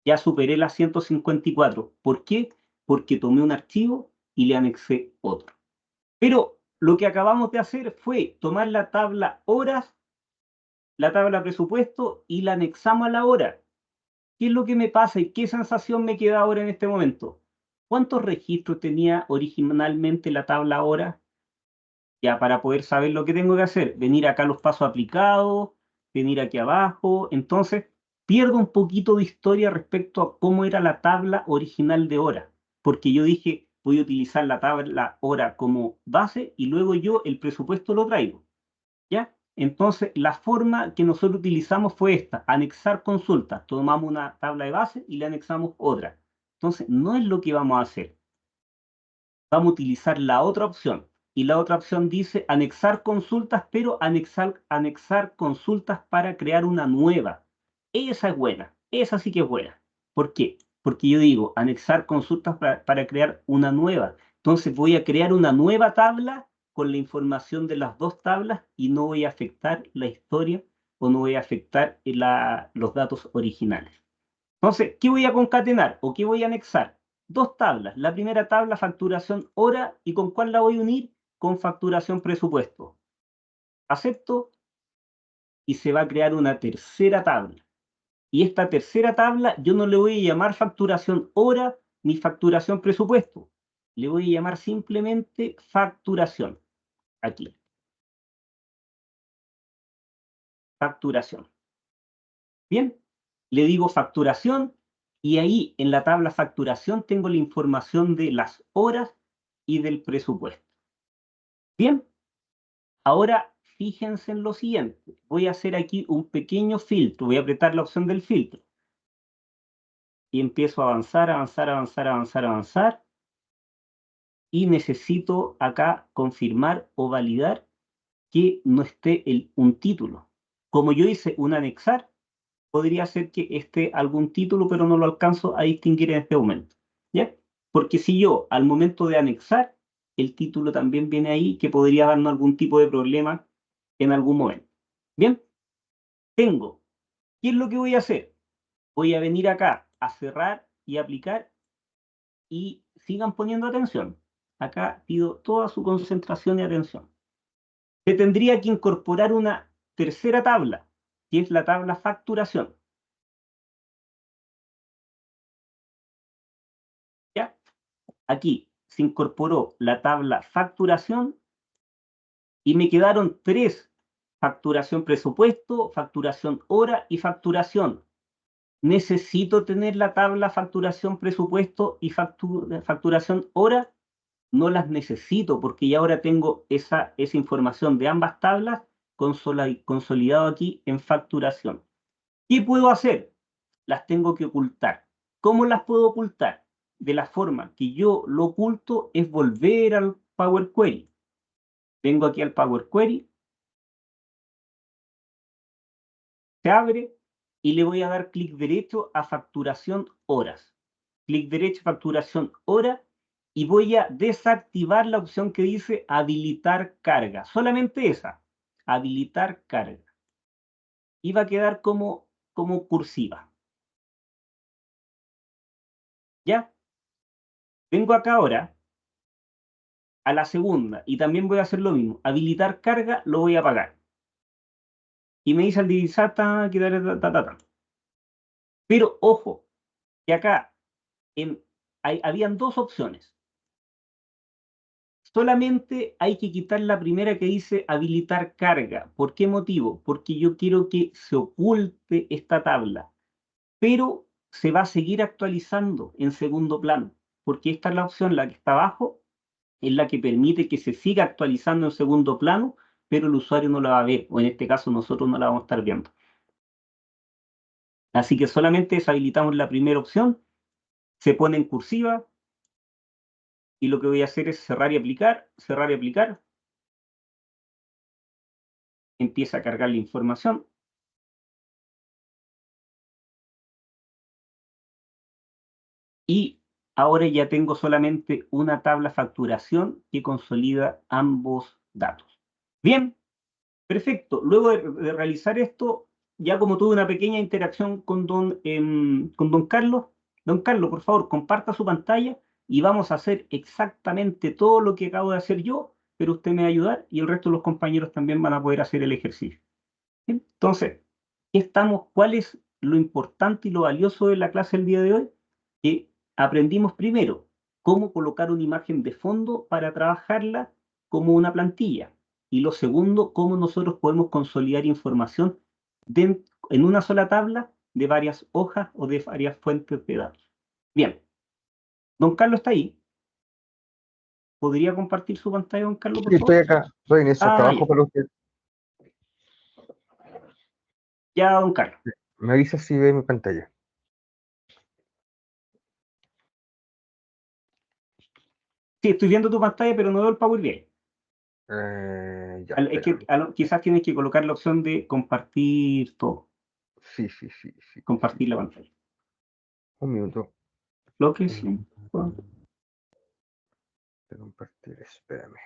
Ya superé las 154. ¿Por qué? Porque tomé un archivo y le anexé otro. Pero lo que acabamos de hacer fue tomar la tabla horas, la tabla presupuesto y la anexamos a la hora. ¿Qué es lo que me pasa y qué sensación me queda ahora en este momento? ¿Cuántos registros tenía originalmente la tabla hora? Ya para poder saber lo que tengo que hacer, venir acá a los pasos aplicados, venir aquí abajo. Entonces, pierdo un poquito de historia respecto a cómo era la tabla original de hora, porque yo dije, voy a utilizar la tabla hora como base y luego yo el presupuesto lo traigo. ¿Ya? Entonces, la forma que nosotros utilizamos fue esta, anexar consultas. Tomamos una tabla de base y le anexamos otra. Entonces, no es lo que vamos a hacer. Vamos a utilizar la otra opción. Y la otra opción dice anexar consultas, pero anexar consultas para crear una nueva. Esa es buena. Esa sí que es buena. ¿Por qué? Porque yo digo anexar consultas para crear una nueva. Entonces voy a crear una nueva tabla con la información de las dos tablas y no voy a afectar la historia o no voy a afectar los datos originales. Entonces, ¿qué voy a concatenar o qué voy a anexar? Dos tablas. La primera tabla, facturación hora, ¿y con cuál la voy a unir? Con facturación presupuesto. Acepto y se va a crear una tercera tabla. Y esta tercera tabla yo no le voy a llamar facturación hora ni facturación presupuesto. Le voy a llamar simplemente facturación. Aquí. Facturación. Bien, le digo facturación y ahí en la tabla facturación tengo la información de las horas y del presupuesto. Bien, ahora fíjense en lo siguiente. Voy a hacer aquí un pequeño filtro. Voy a apretar la opción del filtro. Y empiezo a avanzar, avanzar, avanzar, avanzar, avanzar. Y necesito acá confirmar o validar que no esté un título. Como yo hice un anexar, podría ser que esté algún título, pero no lo alcanzo a distinguir en este momento. ¿Ya? Porque si yo, al momento de anexar, el título también viene ahí, que podría darnos algún tipo de problema en algún momento. Bien, tengo. ¿Qué es lo que voy a hacer? Voy a venir acá a cerrar y aplicar y sigan poniendo atención. Acá pido toda su concentración y atención. Se tendría que incorporar una tercera tabla, que es la tabla facturación. ¿Ya? Aquí se incorporó la tabla facturación y me quedaron tres: facturación presupuesto, facturación hora y facturación. ¿Necesito tener la tabla facturación presupuesto y facturación hora? No las necesito porque ya ahora tengo esa información de ambas tablas consolidado aquí en facturación. ¿Qué puedo hacer? Las tengo que ocultar. ¿Cómo las puedo ocultar? De la forma que yo lo oculto es volver al Power Query. Vengo aquí al Power Query, se abre y le voy a dar clic derecho a facturación horas. Clic derecho, facturación hora, y voy a desactivar la opción que dice habilitar carga. Solamente esa, habilitar carga. Y va a quedar como cursiva. ¿Ya? Vengo acá ahora a la segunda y también voy a hacer lo mismo. Habilitar carga lo voy a apagar. Y me dice al divisar, pero ojo, que acá habían dos opciones. Solamente hay que quitar la primera que dice habilitar carga. ¿Por qué motivo? Porque yo quiero que se oculte esta tabla, pero se va a seguir actualizando en segundo plano, porque esta es la opción, la que está abajo, es la que permite que se siga actualizando en segundo plano, pero el usuario no la va a ver, o en este caso nosotros no la vamos a estar viendo. Así que solamente deshabilitamos la primera opción, se pone en cursiva, y lo que voy a hacer es cerrar y aplicar, cerrar y aplicar. Empieza a cargar la información. Y ahora ya tengo solamente una tabla facturación que consolida ambos datos. Bien, perfecto. Luego de realizar esto, ya como tuve una pequeña interacción con don Carlos, por favor, comparta su pantalla y vamos a hacer exactamente todo lo que acabo de hacer yo, pero usted me va a ayudar y el resto de los compañeros también van a poder hacer el ejercicio. Bien, entonces, ¿cuál es lo importante y lo valioso de la clase del día de hoy? Que aprendimos primero cómo colocar una imagen de fondo para trabajarla como una plantilla. Y lo segundo, cómo nosotros podemos consolidar información en una sola tabla de varias hojas o de varias fuentes de datos. Bien, don Carlos está ahí. ¿Podría compartir su pantalla, don Carlos, por Sí, favor? estoy acá, estoy en eso, Ah, trabajo ya, para usted. ya, don Carlos. Me avisa si ve mi pantalla. Sí, estoy viendo tu pantalla, pero no veo el Power BI. Ya, Es que espera. quizás tienes que colocar la opción de compartir todo, Sí, sí, sí, sí, sí. compartir la pantalla. Un minuto. Lo que sí. De compartir, espérame.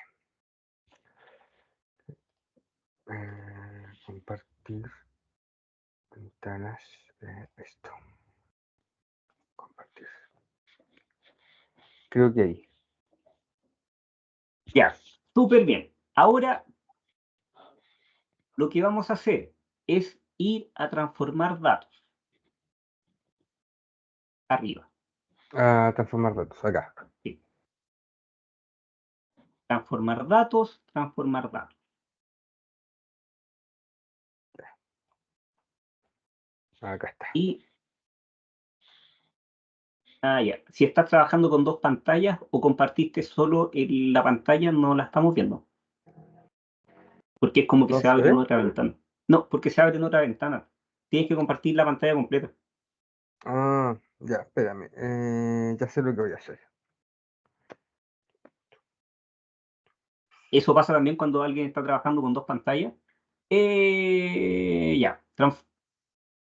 Compartir ventanas. Esto. Compartir. Creo que ahí. Ya, súper bien. Ahora lo que vamos a hacer es ir a transformar datos. Arriba. Transformar datos, acá. Sí. Transformar datos, transformar datos. Acá está. Y, ya, si estás trabajando con dos pantallas o compartiste solo la pantalla, no la estamos viendo. Porque es como que ¿No se se abre en ve? otra ventana. No, porque se abre en otra ventana. Tienes que compartir la pantalla completa. Ya, espérame. Ya sé lo que voy a hacer. Eso pasa también cuando alguien está trabajando con dos pantallas. Ya,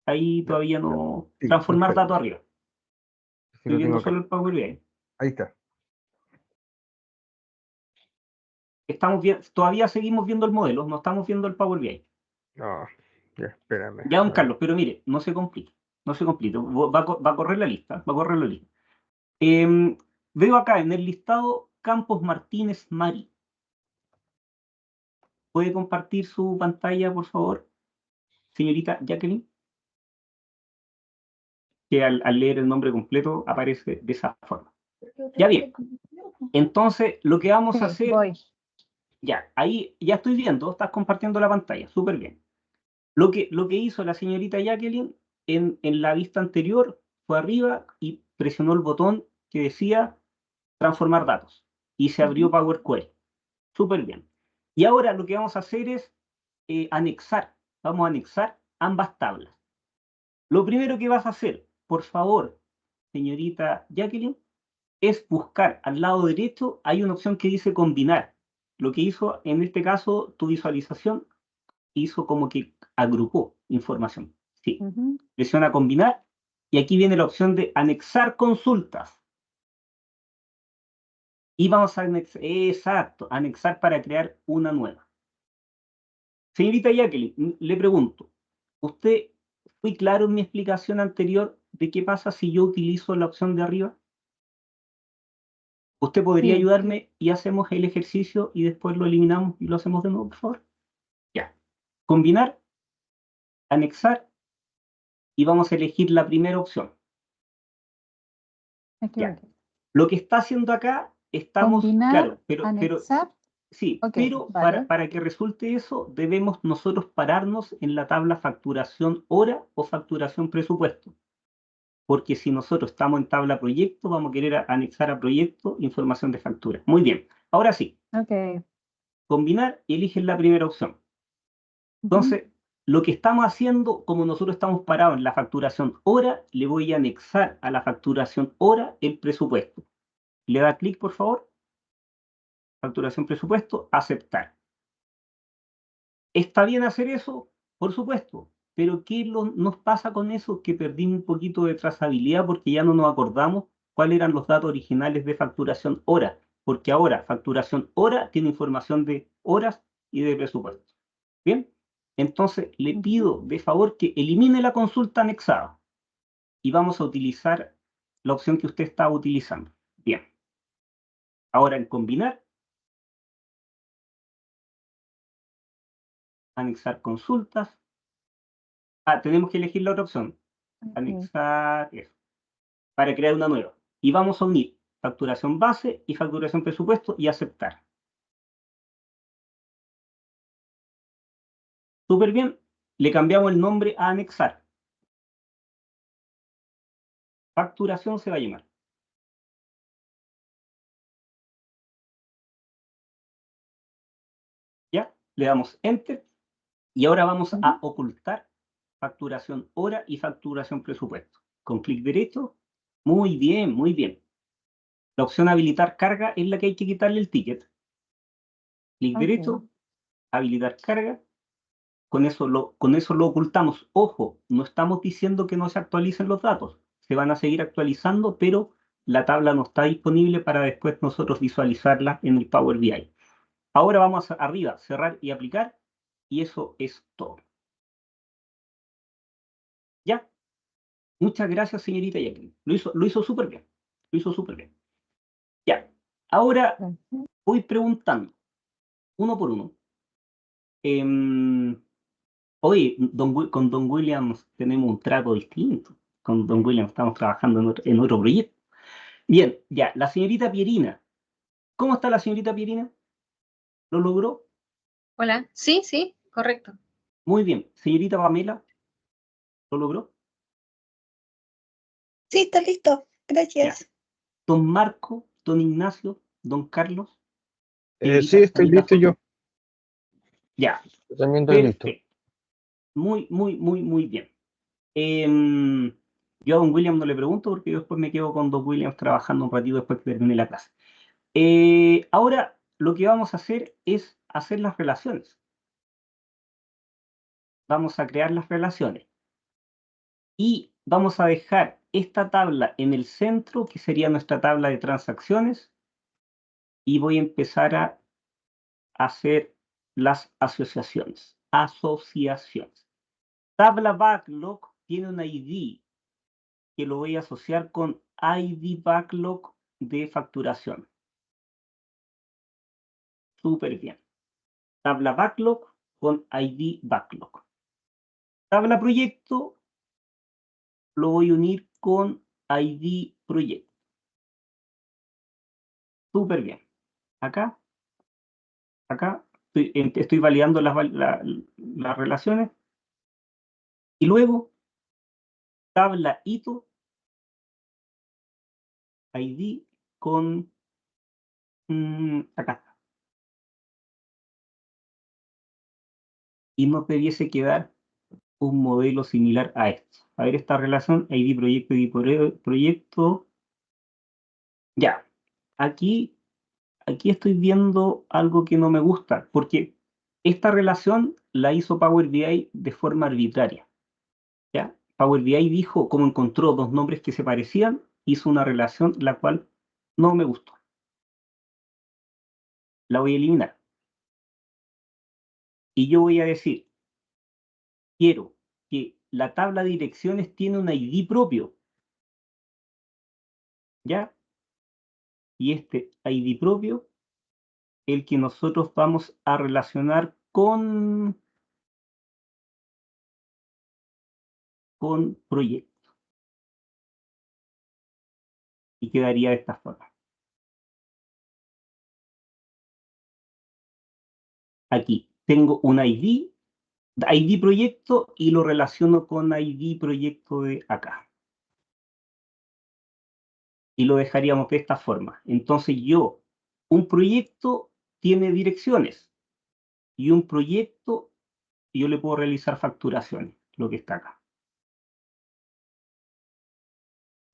ahí Ya, todavía ya. no. Sí, no, Transformar espérame. datos arriba. Sí Estoy lo tengo viendo acá. solo el Power BI. Ahí está. Todavía seguimos viendo el modelo, no estamos viendo el Power BI. No, ya, espérame. Ya, don Carlos, pero mire, no se complique. No se complique. Va a correr la lista. Va a correr la lista. Veo acá en el listado Campos Martínez Mari. ¿Puede compartir su pantalla, por favor, señorita Jacqueline? Que al leer el nombre completo aparece de esa forma. Ya bien, entonces lo que vamos a Sí, hacer, voy. ya, ahí ya estoy viendo, estás compartiendo la pantalla, súper bien. Lo que hizo la señorita Jacqueline en la vista anterior fue arriba y presionó el botón que decía transformar datos y se abrió Power Query. Súper bien. Y ahora lo que vamos a hacer es anexar, vamos a anexar ambas tablas. Lo primero que vas a hacer, por favor, señorita Jacqueline, es buscar al lado derecho, hay una opción que dice combinar. Lo que hizo en este caso tu visualización hizo como que agrupó información. Sí. Ujú. Presiona combinar y aquí viene la opción de anexar consultas. Y vamos a anexar, exacto, anexar para crear una nueva. Señorita Jacqueline, le pregunto, ¿usted fue claro en mi explicación anterior de qué pasa si yo utilizo la opción de arriba? ¿Usted podría Sí, ayudarme y hacemos el ejercicio y después lo eliminamos y lo hacemos de nuevo, por favor? Ya. Combinar, anexar y vamos a elegir la primera opción. me Ya. equivoqué. Lo que está haciendo acá, estamos, Combinar, claro, pero anexar. sí, Ok, pero vale. para que resulte eso, debemos nosotros pararnos en la tabla facturación hora o facturación presupuesto. Porque si nosotros estamos en tabla proyecto, vamos a querer anexar a proyecto información de factura. Muy bien. Ahora sí, Ok. combinar y eligen la primera opción. Ujú. Entonces, lo que estamos haciendo, como nosotros estamos parados en la facturación hora, le voy a anexar a la facturación hora el presupuesto. Le da clic, por favor. Facturación presupuesto, aceptar. ¿Está bien hacer eso? Por supuesto. Pero ¿qué nos pasa con eso? Que perdimos un poquito de trazabilidad porque ya no nos acordamos cuáles eran los datos originales de facturación hora. Porque ahora facturación hora tiene información de horas y de presupuesto. ¿Bien? Entonces le Ujú. pido de favor que elimine la consulta anexada y vamos a utilizar la opción que usted estaba utilizando. Bien. Ahora en combinar, anexar consultas. Tenemos que elegir la otra opción. Ok. Anexar eso, para crear una nueva. Y vamos a unir facturación base y facturación presupuesto y aceptar. Súper bien, le cambiamos el nombre a anexar. Facturación se va a llamar. ¿Ya? Le damos Enter y ahora vamos a ocultar facturación hora y facturación presupuesto. Con clic derecho, muy bien, muy bien. La opción habilitar carga es la que hay que quitarle el ticket. Clic derecho, habilitar carga. Con eso lo ocultamos. Ojo, no estamos diciendo que no se actualicen los datos. Se van a seguir actualizando, pero la tabla no está disponible para después nosotros visualizarla en el Power BI. Ahora vamos arriba, cerrar y aplicar, y eso es todo. ¿Ya? Muchas gracias, señorita Jacqueline. Lo hizo súper bien. Lo hizo súper bien. Ya. Ahora voy preguntando, uno por uno. Hoy con Don Williams tenemos un trato distinto. Con Don Williams estamos trabajando en otro proyecto. Bien, ya, la señorita Pierina. ¿Cómo está la señorita Pierina? ¿Lo logró? Hola, sí, sí, correcto. Muy bien. Señorita Pamela, ¿lo logró? Sí, está listo. Gracias. Ya. Don Marco, don Ignacio, don Carlos. Sí, estoy listo yo. Ya. Yo también estoy listo. Perfecto. Muy bien. Yo a don William no le pregunto porque yo después me quedo con don William trabajando un ratito después que termine la clase. Ahora lo que vamos a hacer es hacer las relaciones. Vamos a crear las relaciones. Y vamos a dejar esta tabla en el centro, que sería nuestra tabla de transacciones. Y voy a empezar a hacer las asociaciones. Asociaciones. Tabla backlog tiene un ID que lo voy a asociar con ID backlog de facturación. Súper bien. Tabla backlog con ID backlog. Tabla proyecto lo voy a unir con ID proyecto. Súper bien. Acá estoy validando las relaciones. Y luego, tabla hito ID con acá. Y nos debiese quedar un modelo similar a esto. A ver esta relación, ID proyecto. Ya, aquí estoy viendo algo que no me gusta, porque esta relación la hizo Power BI de forma arbitraria. ¿Ya? Power BI dijo, como encontró dos nombres que se parecían, hizo una relación la cual no me gustó. La voy a eliminar. Y yo voy a decir, quiero que la tabla de direcciones tiene un ID propio. ¿Ya? Y este ID propio, el que nosotros vamos a relacionar con proyecto. Y quedaría de esta forma. Aquí tengo un ID proyecto y lo relaciono con ID proyecto de acá. Y lo dejaríamos de esta forma. Entonces un proyecto tiene direcciones y un proyecto yo le puedo realizar facturaciones, lo que está acá.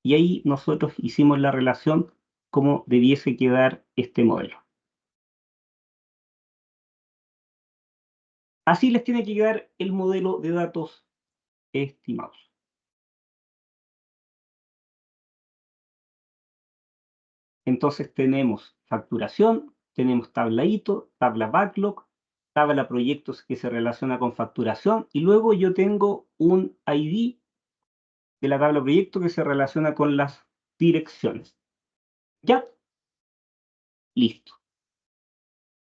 Y ahí nosotros hicimos la relación como debiese quedar este modelo. Así les tiene que quedar el modelo de datos estimados. Entonces tenemos facturación, tenemos tabla hito, tabla backlog, tabla proyectos que se relaciona con facturación y luego yo tengo un ID de la tabla proyecto que se relaciona con las direcciones. ¿Ya? Listo.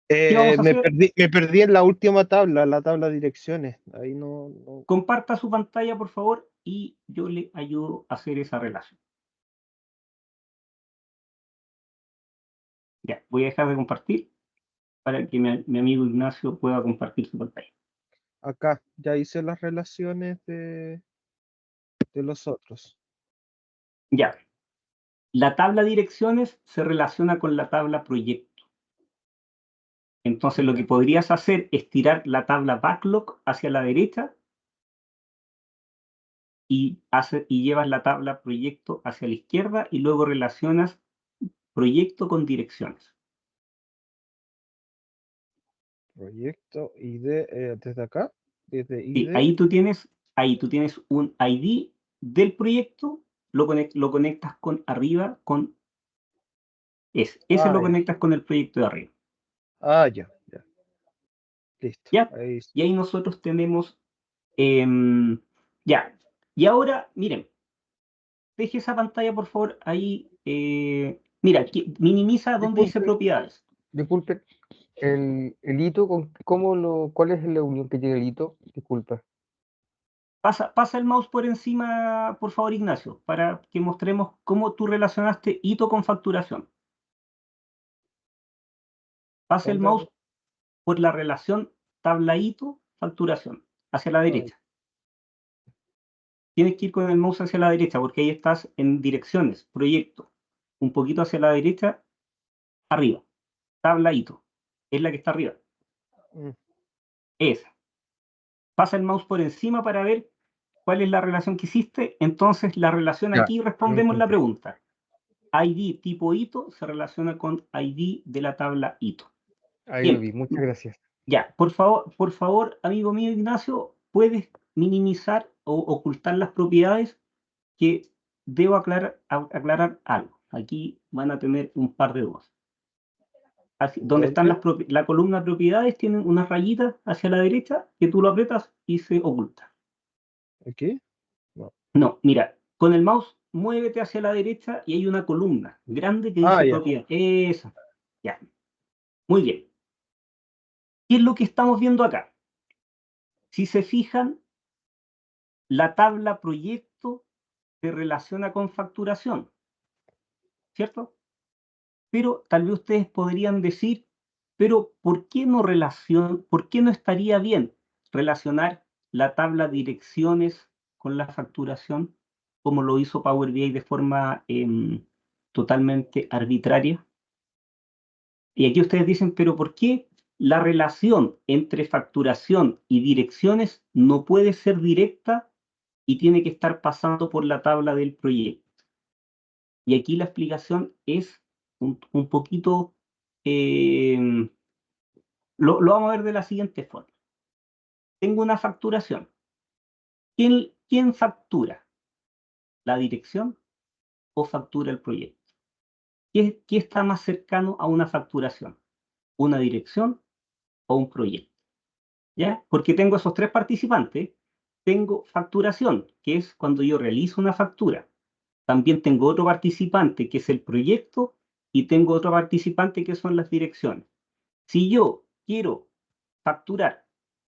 ¿Qué vamos a hacer? Me perdí en la última tabla, la tabla de direcciones. Ahí no... Comparta su pantalla, por favor, y yo le ayudo a hacer esa relación. Ya, voy a dejar de compartir para que mi amigo Ignacio pueda compartir su pantalla. Acá, ya hice las relaciones de los otros. Ya. La tabla direcciones se relaciona con la tabla proyecto. Entonces lo que podrías hacer es tirar la tabla backlog hacia la derecha y llevas la tabla proyecto hacia la izquierda y luego relacionas proyecto con direcciones. Proyecto ID, desde acá, desde Sí, ID. ahí tú tienes un ID del proyecto, lo conectas con arriba con ese lo Ya. conectas con el proyecto de arriba. Ya. Listo. ¿Ya? Ahí. Y ahí nosotros tenemos, ya. Y ahora, miren, deje esa pantalla, por favor, ahí. Mira, minimiza donde dice Disculpe, propiedades. disculpe, el hito, ¿cuál es la unión que tiene el hito? Disculpa. Pasa el mouse por encima, por favor, Ignacio, para que mostremos cómo tú relacionaste hito con facturación. Pasa el ¿Dónde? mouse por la relación tabla hito, facturación, hacia la derecha. Tienes que ir con el mouse hacia la derecha porque ahí estás en direcciones, proyecto. Un poquito hacia la derecha, arriba. Tabla hito. Es la que está arriba. Mm. Esa. Pasa el mouse por encima para ver cuál es la relación que hiciste. Entonces, la relación Ya, aquí lo respondemos la encontré. pregunta. ID tipo hito se relaciona con ID de la tabla hito. Ahí lo Bien. vi, muchas gracias. Ya, por favor, amigo mío Ignacio, ¿puedes minimizar o ocultar las propiedades? Que debo aclarar algo. Aquí van a tener un par de dudas. Donde están ¿Dónde? la columna propiedades, tienen unas rayitas hacia la derecha que tú lo apretas y se oculta. ¿Aquí? No, mira, con el mouse muévete hacia la derecha y hay una columna grande que dice Ya. propiedad. Esa. Ya. Muy bien. ¿Qué es lo que estamos viendo acá? Si se fijan, la tabla proyecto se relaciona con facturación, ¿cierto? Pero tal vez ustedes podrían decir, pero ¿por qué no estaría bien relacionar la tabla direcciones con la facturación como lo hizo Power BI de forma totalmente arbitraria? Y aquí ustedes dicen, pero ¿por qué la relación entre facturación y direcciones no puede ser directa y tiene que estar pasando por la tabla del proyecto? Y aquí la explicación es un poquito, lo vamos a ver de la siguiente forma. Tengo una facturación. ¿Quién factura? ¿La dirección o factura el proyecto? ¿Qué está más cercano a una facturación? ¿Una dirección o un proyecto? ¿Ya? Porque tengo esos tres participantes. Tengo facturación, que es cuando yo realizo una factura. También tengo otro participante, que es el proyecto, y tengo otro participante, que son las direcciones. Si yo quiero facturar,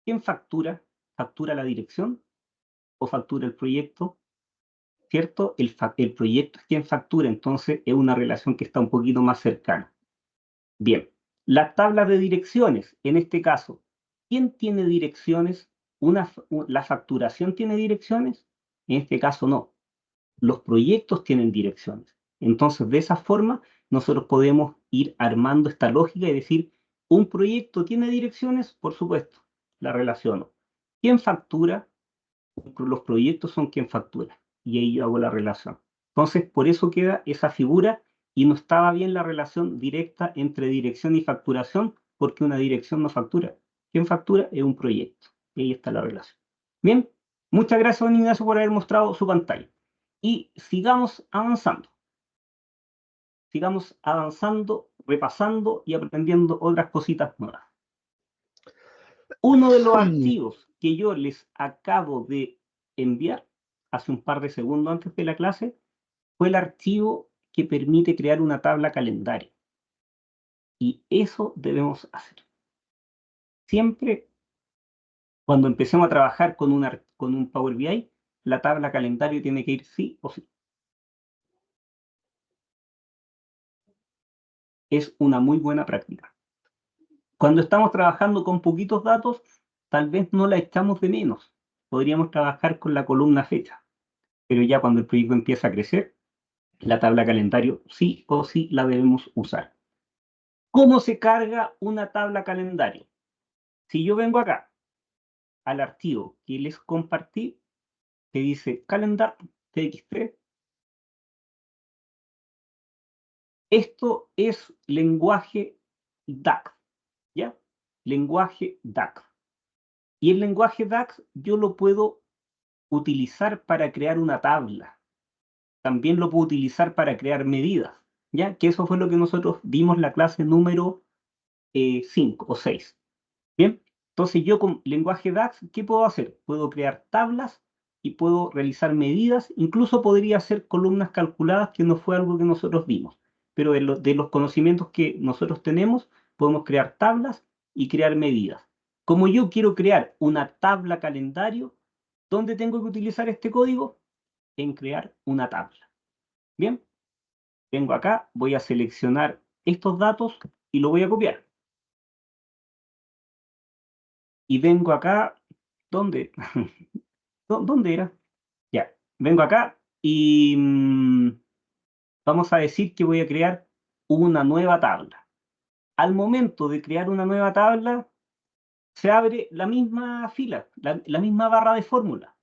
¿quién factura? ¿Factura la dirección o factura el proyecto? ¿Cierto? El proyecto es quien factura, entonces es una relación que está un poquito más cercana. Bien, las tablas de direcciones, en este caso, ¿quién tiene direcciones? ¿La facturación tiene direcciones? En este caso no. Los proyectos tienen direcciones. Entonces, de esa forma, nosotros podemos ir armando esta lógica y decir, ¿un proyecto tiene direcciones? Por supuesto, la relaciono. ¿Quién factura? Los proyectos son quien factura. Y ahí yo hago la relación. Entonces, por eso queda esa figura y no estaba bien la relación directa entre dirección y facturación, porque una dirección no factura. Quien factura es un proyecto. Y ahí está la relación. Bien, muchas gracias, don Ignacio, por haber mostrado su pantalla. Y sigamos avanzando. Sigamos avanzando, repasando y aprendiendo otras cositas nuevas. Uno de los archivos que yo les acabo de enviar hace un par de segundos antes de la clase fue el archivo que permite crear una tabla calendario. Y eso debemos hacer. Siempre cuando empecemos a trabajar con un Power BI, la tabla calendario tiene que ir sí o sí. es una muy buena práctica. Cuando estamos trabajando con poquitos datos, tal vez no la echamos de menos. Podríamos trabajar con la columna fecha, pero ya cuando el proyecto empieza a crecer, la tabla calendario sí o sí la debemos usar. ¿Cómo se carga una tabla calendario? Si yo vengo acá al archivo que les compartí, que dice calendar txt, esto es lenguaje DAX, ¿ya? Lenguaje DAX. Y el lenguaje DAX yo lo puedo utilizar para crear una tabla. También lo puedo utilizar para crear medidas, ¿ya? Que eso fue lo que nosotros vimos en la clase número 5 o 6. Bien, entonces yo con lenguaje DAX, ¿qué puedo hacer? Puedo crear tablas y puedo realizar medidas, incluso podría hacer columnas calculadas, que no fue algo que nosotros vimos. Pero de los conocimientos que nosotros tenemos, podemos crear tablas y crear medidas. Como yo quiero crear una tabla calendario, ¿dónde tengo que utilizar este código? En crear una tabla. Bien, vengo acá, voy a seleccionar estos datos y lo voy a copiar. Y vengo acá, ¿dónde? ¿Dónde era? Ya, vengo acá y vamos a decir que voy a crear una nueva tabla. Al momento de crear una nueva tabla, se abre la misma fila, la misma barra de fórmula.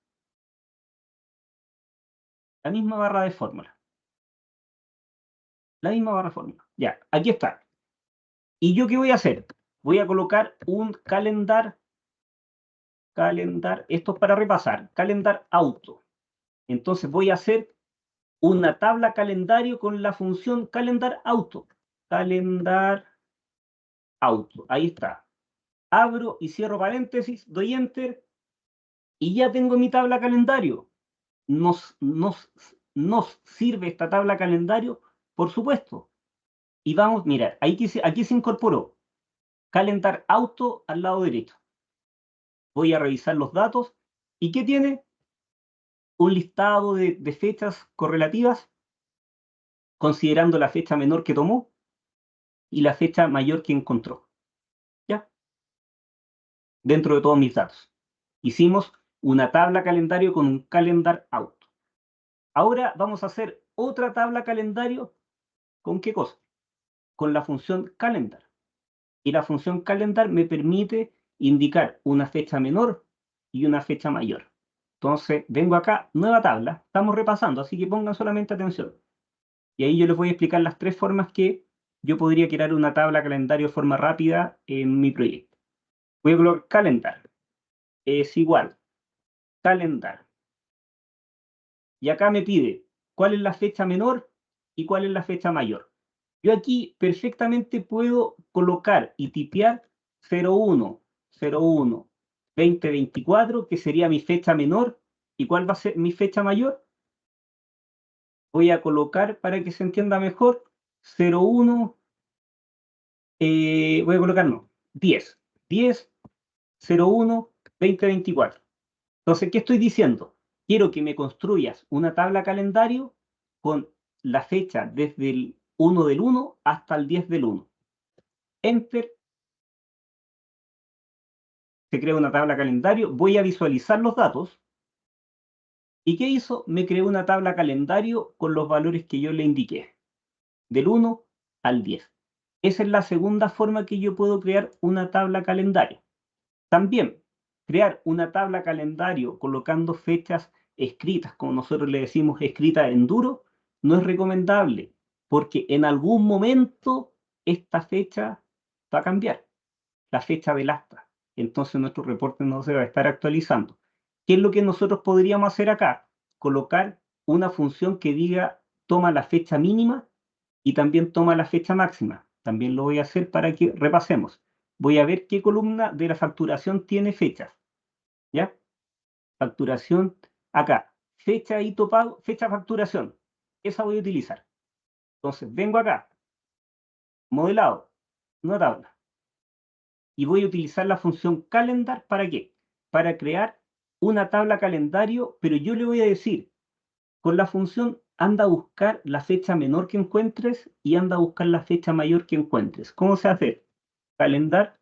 La misma barra de fórmula. La misma barra de fórmula. Ya, aquí está. ¿Y yo qué voy a hacer? Voy a colocar un calendar, esto es para repasar, calendar auto. Entonces voy a hacer una tabla calendario con la función calendar auto. Calendar auto. Ahí está. Abro y cierro paréntesis, doy enter y ya tengo mi tabla calendario. Nos sirve esta tabla calendario, por supuesto. Y vamos, mira, aquí se incorporó calendar auto al lado derecho. Voy a revisar los datos. ¿Y qué tiene? Un listado de fechas correlativas, considerando la fecha menor que tomó y la fecha mayor que encontró. ¿Ya? Dentro de todos mis datos. Hicimos una tabla calendario con un calendar auto. Ahora vamos a hacer otra tabla calendario. ¿Con qué cosa? Con la función calendar. Y la función calendar me permite indicar una fecha menor y una fecha mayor. Entonces, vengo acá, nueva tabla. Estamos repasando, así que pongan solamente atención. Y ahí yo les voy a explicar las tres formas que yo podría crear una tabla calendario de forma rápida en mi proyecto. Voy a colocar calendar. Es igual. Calendar. Y acá me pide cuál es la fecha menor y cuál es la fecha mayor. Yo aquí perfectamente puedo colocar y tipear 01, 01, 2024, que sería mi fecha menor. ¿Y cuál va a ser mi fecha mayor? Voy a colocar, para que se entienda mejor, 01, voy a colocar, no, 10, 10, 01, 2024. Entonces, ¿qué estoy diciendo? Quiero que me construyas una tabla calendario con la fecha desde el 1 del 1 hasta el 10 del 1. Enter. Se crea una tabla calendario. Voy a visualizar los datos. ¿Y qué hizo? Me creó una tabla calendario con los valores que yo le indiqué. Del 1 al 10. Esa es la segunda forma que yo puedo crear una tabla calendario. También, crear una tabla calendario colocando fechas escritas, como nosotros le decimos escritas en duro, no es recomendable, porque en algún momento esta fecha va a cambiar, la fecha del acta. Entonces nuestro reporte no se va a estar actualizando. ¿Qué es lo que nosotros podríamos hacer acá? Colocar una función que diga toma la fecha mínima y también toma la fecha máxima. También lo voy a hacer para que repasemos. Voy a ver qué columna de la facturación tiene fechas. ¿Ya? Facturación, acá. Fecha hito pago, fecha facturación. Esa voy a utilizar. Entonces, vengo acá. Modelado. Nueva tabla. Y voy a utilizar la función calendar, ¿para qué? Para crear una tabla calendario, pero yo le voy a decir, con la función anda a buscar la fecha menor que encuentres y anda a buscar la fecha mayor que encuentres. ¿Cómo se hace? Calendar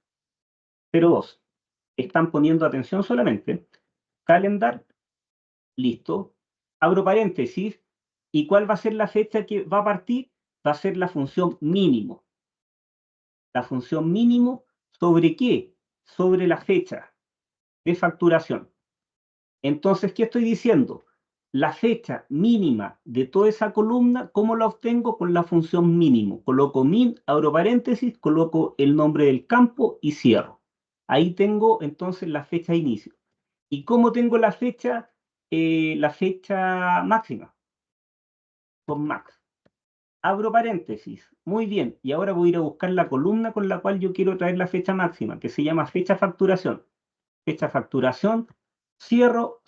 02. Están poniendo atención solamente. Calendar, listo. Abro paréntesis. ¿Y cuál va a ser la fecha que va a partir? Va a ser la función mínimo. La función mínimo, ¿sobre qué? Sobre la fecha de facturación. Entonces, ¿qué estoy diciendo? La fecha mínima de toda esa columna, ¿cómo la obtengo? Con la función mínimo. Coloco min, abro paréntesis, coloco el nombre del campo y cierro. Ahí tengo entonces la fecha de inicio. ¿Y cómo tengo la fecha máxima? Con max. Abro paréntesis. Muy bien. Y ahora voy a ir a buscar la columna con la cual yo quiero traer la fecha máxima, que se llama fecha facturación. Fecha facturación. Cierro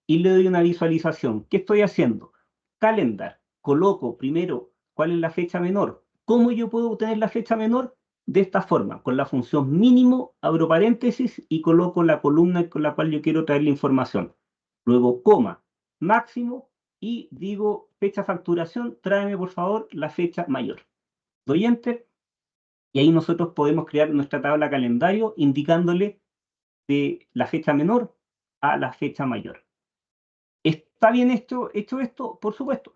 y le doy una visualización. ¿Qué estoy haciendo? Calendar. Coloco primero cuál es la fecha menor. ¿Cómo yo puedo obtener la fecha menor? De esta forma, con la función mínimo, abro paréntesis y coloco la columna con la cual yo quiero traer la información. Luego, coma, máximo y digo fecha facturación, tráeme por favor la fecha mayor. Doy enter y ahí nosotros podemos crear nuestra tabla calendario indicándole de la fecha menor a la fecha mayor. ¿Está bien hecho esto? Por supuesto.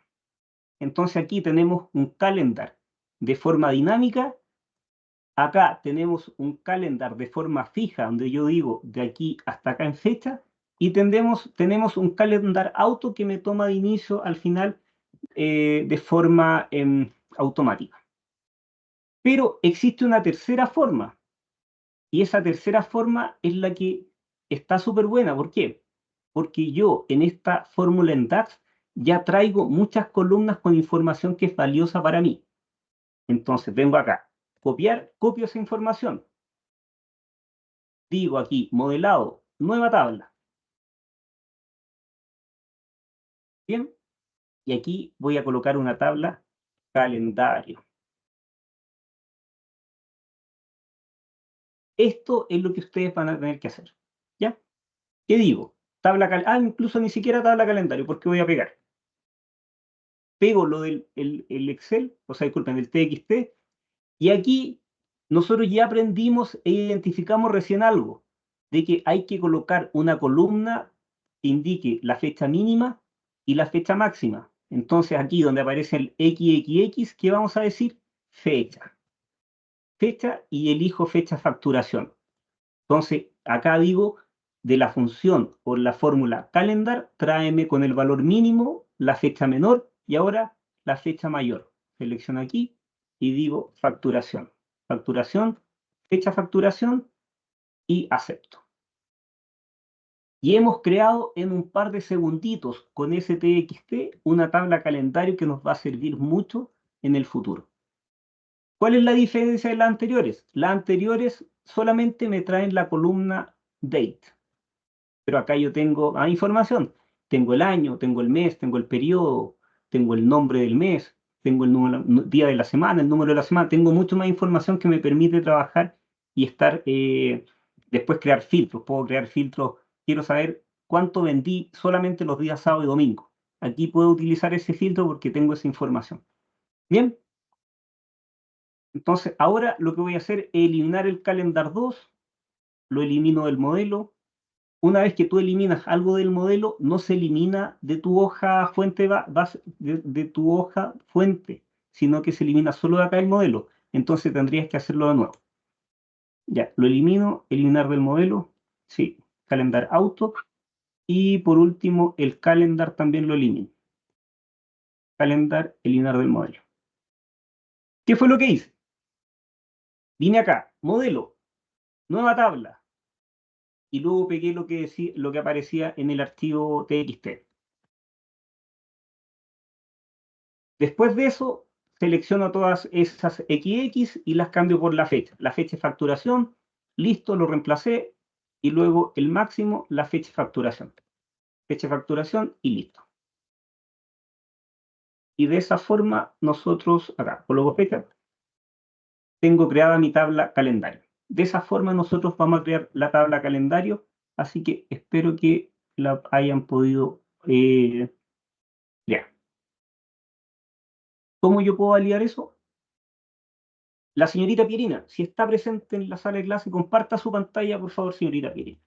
Entonces aquí tenemos un calendar de forma dinámica. Acá tenemos un calendar de forma fija, donde yo digo de aquí hasta acá en fecha. Y tenemos un calendar auto que me toma de inicio al final de forma automática. Pero existe una tercera forma. Y esa tercera forma es la que está súper buena. ¿Por qué? Porque yo en esta fórmula en DAX ya traigo muchas columnas con información que es valiosa para mí. Entonces vengo acá, copiar, copio esa información. Digo aquí, modelado, nueva tabla. Bien, y aquí voy a colocar una tabla calendario. Esto es lo que ustedes van a tener que hacer. ¿Ya? ¿Qué digo? Incluso ni siquiera tabla calendario, porque voy a pegar. Pego lo del el Excel, o sea, disculpen, el TXT, y aquí nosotros ya aprendimos e identificamos recién algo, de que hay que colocar una columna que indique la fecha mínima y la fecha máxima. Entonces aquí donde aparece el XXX, ¿qué vamos a decir? Fecha. Fecha y elijo fecha facturación. Entonces acá digo de la función o la fórmula calendar, tráeme con el valor mínimo la fecha menor y ahora la fecha mayor. Selecciono aquí y digo facturación. Facturación, fecha facturación y acepto. Y hemos creado en un par de segunditos con STXT una tabla calendario que nos va a servir mucho en el futuro. ¿Cuál es la diferencia de las anteriores? Las anteriores solamente me traen la columna date. Pero acá yo tengo más información. Tengo el año, tengo el mes, tengo el periodo, tengo el nombre del mes, tengo el día de la semana, el número de la semana. Tengo mucho más información que me permite trabajar y estar, después crear filtros. Puedo crear filtros. Quiero saber cuánto vendí solamente los días sábado y domingo. Aquí puedo utilizar ese filtro porque tengo esa información. Bien. Entonces, ahora lo que voy a hacer es eliminar el calendar 2. Lo elimino del modelo. Una vez que tú eliminas algo del modelo, no se elimina de tu hoja fuente de tu hoja fuente, sino que se elimina solo de acá el modelo. Entonces tendrías que hacerlo de nuevo. Ya, lo elimino, eliminar del modelo, sí, calendar auto. Y por último, el calendar también lo elimino. Calendar, eliminar del modelo. ¿Qué fue lo que hice? Vine acá, modelo, nueva tabla. Y luego pegué lo que aparecía en el archivo TXT. Después de eso, selecciono todas esas XX y las cambio por la fecha. La fecha de facturación, listo, lo reemplacé. Y luego el máximo, la fecha de facturación. Fecha de facturación y listo. Y de esa forma nosotros, acá, coloco fecha, tengo creada mi tabla calendario. De esa forma nosotros vamos a crear la tabla calendario. Así que espero que la hayan podido crear. ¿Cómo yo puedo validar eso? La señorita Pierina, si está presente en la sala de clase, comparta su pantalla, por favor, señorita Pierina.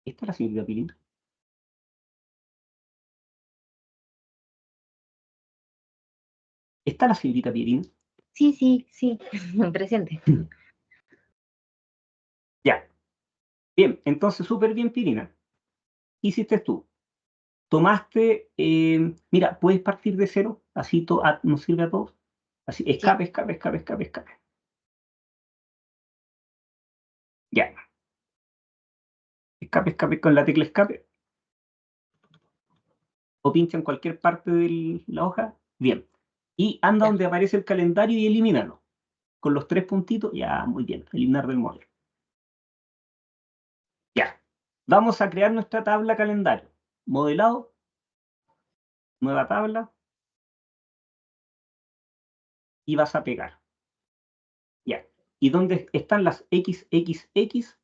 ¿Está la señorita Pierina? ¿Está la señorita Pierina? Sí, sí, sí, presente. Ya. Bien, entonces súper bien, Pierina. ¿Qué hiciste tú? Tomaste, mira, puedes partir de cero, así nos sirve a todos. Así, escape, escape, escape, escape, escape. Ya. Escape, escape con la tecla escape. O pincha en cualquier parte de la hoja. Bien. Y anda Ya. donde aparece el calendario y elimínalo. Con los 3 puntitos, ya, muy bien. Eliminar del modelo. Ya. Vamos a crear nuestra tabla calendario. Modelado. Nueva tabla. Y vas a pegar. Ya. ¿Y dónde están las XXX?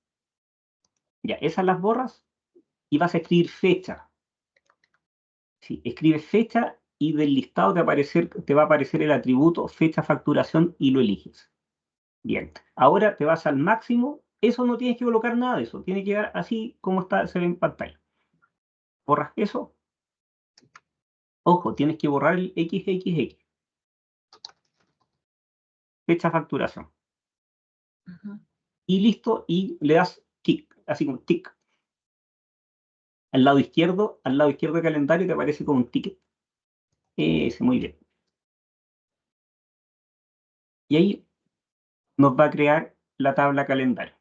Ya, esas las borras y vas a escribir fecha. Sí, escribes fecha y del listado te va a aparecer el atributo fecha facturación y lo eliges. Bien, ahora te vas al máximo. Eso no tienes que colocar nada de eso. Tiene que quedar así como está, se ve en pantalla. Borras eso. Ojo, tienes que borrar el XXX. Fecha facturación. Ujú. Y listo, y le das tick, así como tick. Al lado izquierdo del calendario te aparece como un ticket. Ese, muy bien. Y ahí nos va a crear la tabla calendario.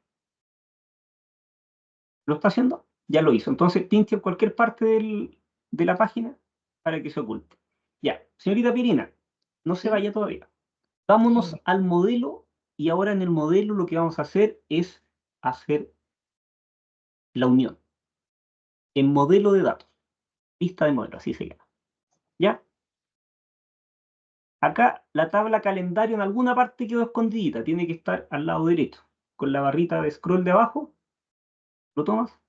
¿Lo está haciendo? Ya lo hizo. Entonces pinche en cualquier parte de la página para que se oculte. Ya, señorita Pirina, no se Sí. vaya todavía. Vámonos al modelo y ahora en el modelo lo que vamos a hacer es hacer la unión. En modelo de datos. Lista de modelo, así se llama. ¿Ya? Acá la tabla calendario en alguna parte quedó escondidita. Tiene que estar al lado derecho. Con la barrita de scroll de abajo. ¿Lo tomas?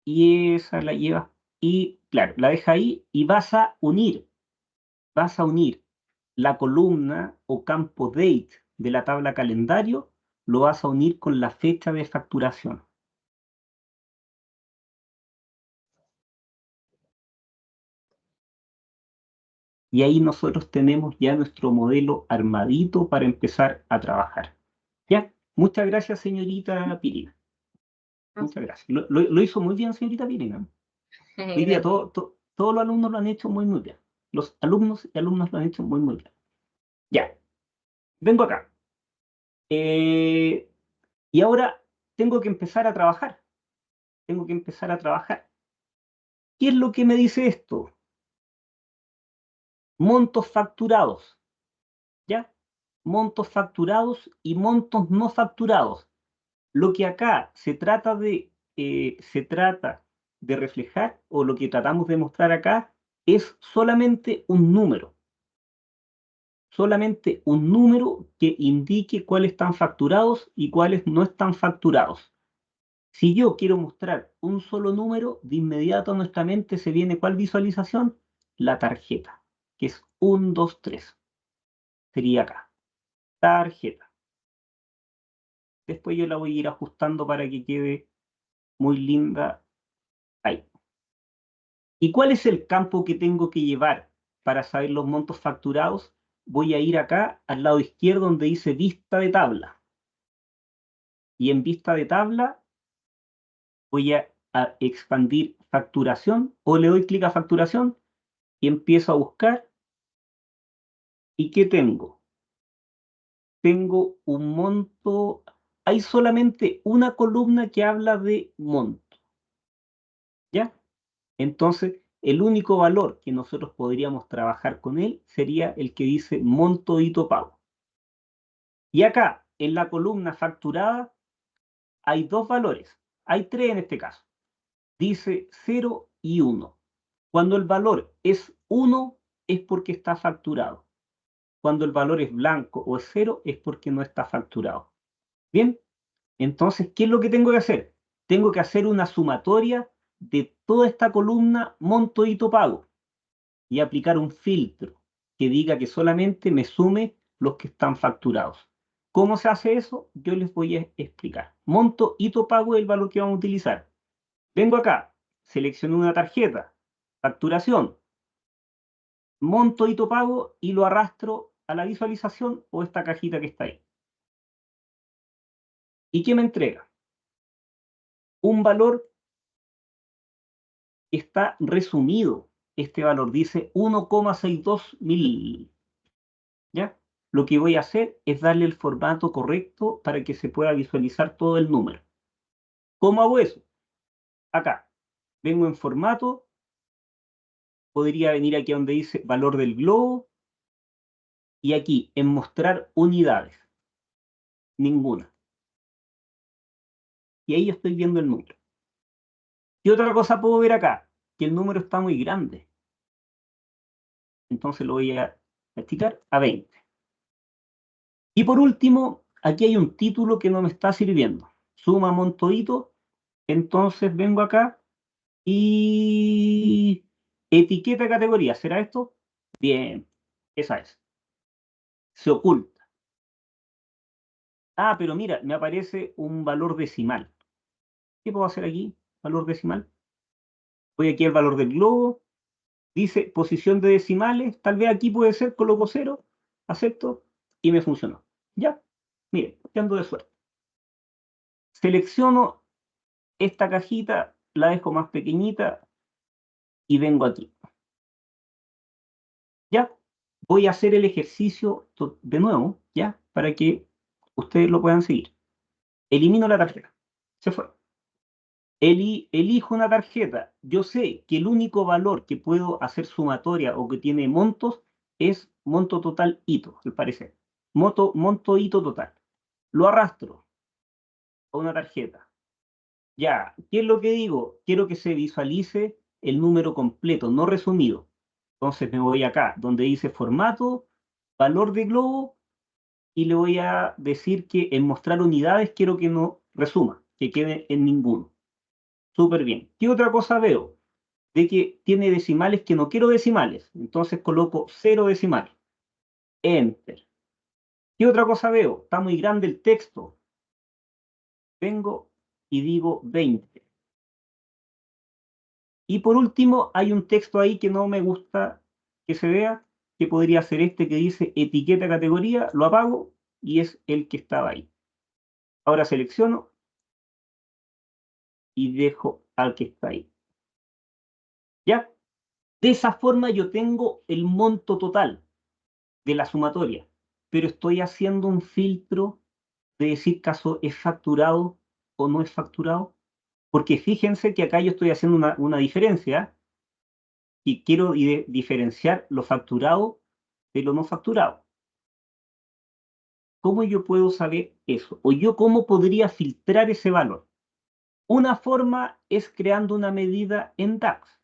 Y esa la llevas. Y claro, la deja ahí y vas a unir la columna o campo date de la tabla calendario, lo vas a unir con la fecha de facturación. Y ahí nosotros tenemos ya nuestro modelo armadito para empezar a trabajar. ¿Ya? Muchas gracias, señorita Pirina. Muchas gracias. Lo hizo muy bien, señorita Pirina. Hoy día Gracias. todos los alumnos lo han hecho muy, muy bien. Los alumnos y alumnas lo han hecho muy, muy bien. Ya. Vengo acá. Y ahora tengo que empezar a trabajar. Tengo que empezar a trabajar. ¿Qué es lo que me dice esto? Montos facturados, ¿ya? Montos facturados y montos no facturados. Lo que acá se trata de reflejar, o lo que tratamos de mostrar acá, es solamente un número. Solamente un número que indique cuáles están facturados y cuáles no están facturados. Si yo quiero mostrar un solo número, de inmediato a nuestra mente se viene ¿cuál visualización? La tarjeta, que es 1, 2, 3. Sería acá. Tarjeta. Después yo la voy a ir ajustando para que quede muy linda ahí. ¿Y cuál es el campo que tengo que llevar para saber los montos facturados? Voy a ir acá al lado izquierdo donde dice vista de tabla. Y en vista de tabla voy a expandir facturación o le doy clic a facturación y empiezo a buscar. ¿Y qué tengo? Tengo un monto. Hay solamente una columna que habla de monto. ¿Ya? Entonces, el único valor que nosotros podríamos trabajar con él sería el que dice monto hito pago. Y acá, en la columna facturada, hay dos valores. Hay tres en este caso. Dice 0 y 1. Cuando el valor es 1, es porque está facturado. Cuando el valor es blanco o es 0, es porque no está facturado. Bien, entonces, ¿qué es lo que tengo que hacer? tengo que hacer una sumatoria de toda esta columna monto, hito, pago y aplicar un filtro que diga que solamente me sume los que están facturados. ¿Cómo se hace eso? Yo les voy a explicar. Monto, hito, pago es el valor que vamos a utilizar. Vengo acá, selecciono una tarjeta, facturación, monto, hito, pago y lo arrastro a la visualización o esta cajita que está ahí. ¿Y qué me entrega? Un valor que está resumido. Este valor dice 1,62 mil. ¿Ya? Lo que voy a hacer es darle el formato correcto para que se pueda visualizar todo el número. ¿Cómo hago eso? Acá, vengo en formato, podría venir aquí donde dice valor del globo, y aquí en mostrar unidades. Ninguna. Y ahí estoy viendo el número. ¿Qué otra cosa puedo ver acá? Que el número está muy grande. Entonces lo voy a estirar a 20. Y por último, aquí hay un título que no me está sirviendo. Suma, monto, hito. Entonces vengo acá y etiqueta categoría. ¿Será esto? Bien, esa es. Se oculta. Ah, pero mira, me aparece un valor decimal. ¿Qué puedo hacer aquí? Valor decimal. Voy aquí al valor del globo. Dice posición de decimales. Tal vez aquí puede ser, coloco 0, acepto y me funcionó. Ya, miren, ya ando de suerte. Selecciono esta cajita, la dejo más pequeñita y vengo aquí. Ya, voy a hacer el ejercicio de nuevo, ya, para que ustedes lo puedan seguir. Elimino la tarjeta. Se fue. Elijo una tarjeta. Yo sé que el único valor que puedo hacer sumatoria o que tiene montos es monto total hito, al parecer. Monto hito total. Lo arrastro a una tarjeta. Ya, ¿qué es lo que digo? Quiero que se visualice el número completo, no resumido. Entonces me voy acá, donde dice formato, valor de globo, y le voy a decir que en mostrar unidades quiero que no resuma, que quede en ninguno. Súper bien. ¿Qué otra cosa veo? De que tiene decimales que no quiero decimales. Entonces coloco 0 decimales. Enter. ¿Qué otra cosa veo? Está muy grande el texto. Vengo y digo 20. Y por último, hay un texto ahí que no me gusta que se vea, que podría ser este que dice etiqueta categoría, lo apago y es el que estaba ahí. Ahora selecciono y dejo al que está ahí. ¿Ya? De esa forma yo tengo el monto total de la sumatoria, pero estoy haciendo un filtro de decir caso es facturado o no es facturado, porque fíjense que acá yo estoy haciendo una diferencia y quiero diferenciar lo facturado de lo no facturado. ¿Cómo yo puedo saber eso? ¿O yo cómo podría filtrar ese valor? Una forma es creando una medida en DAX,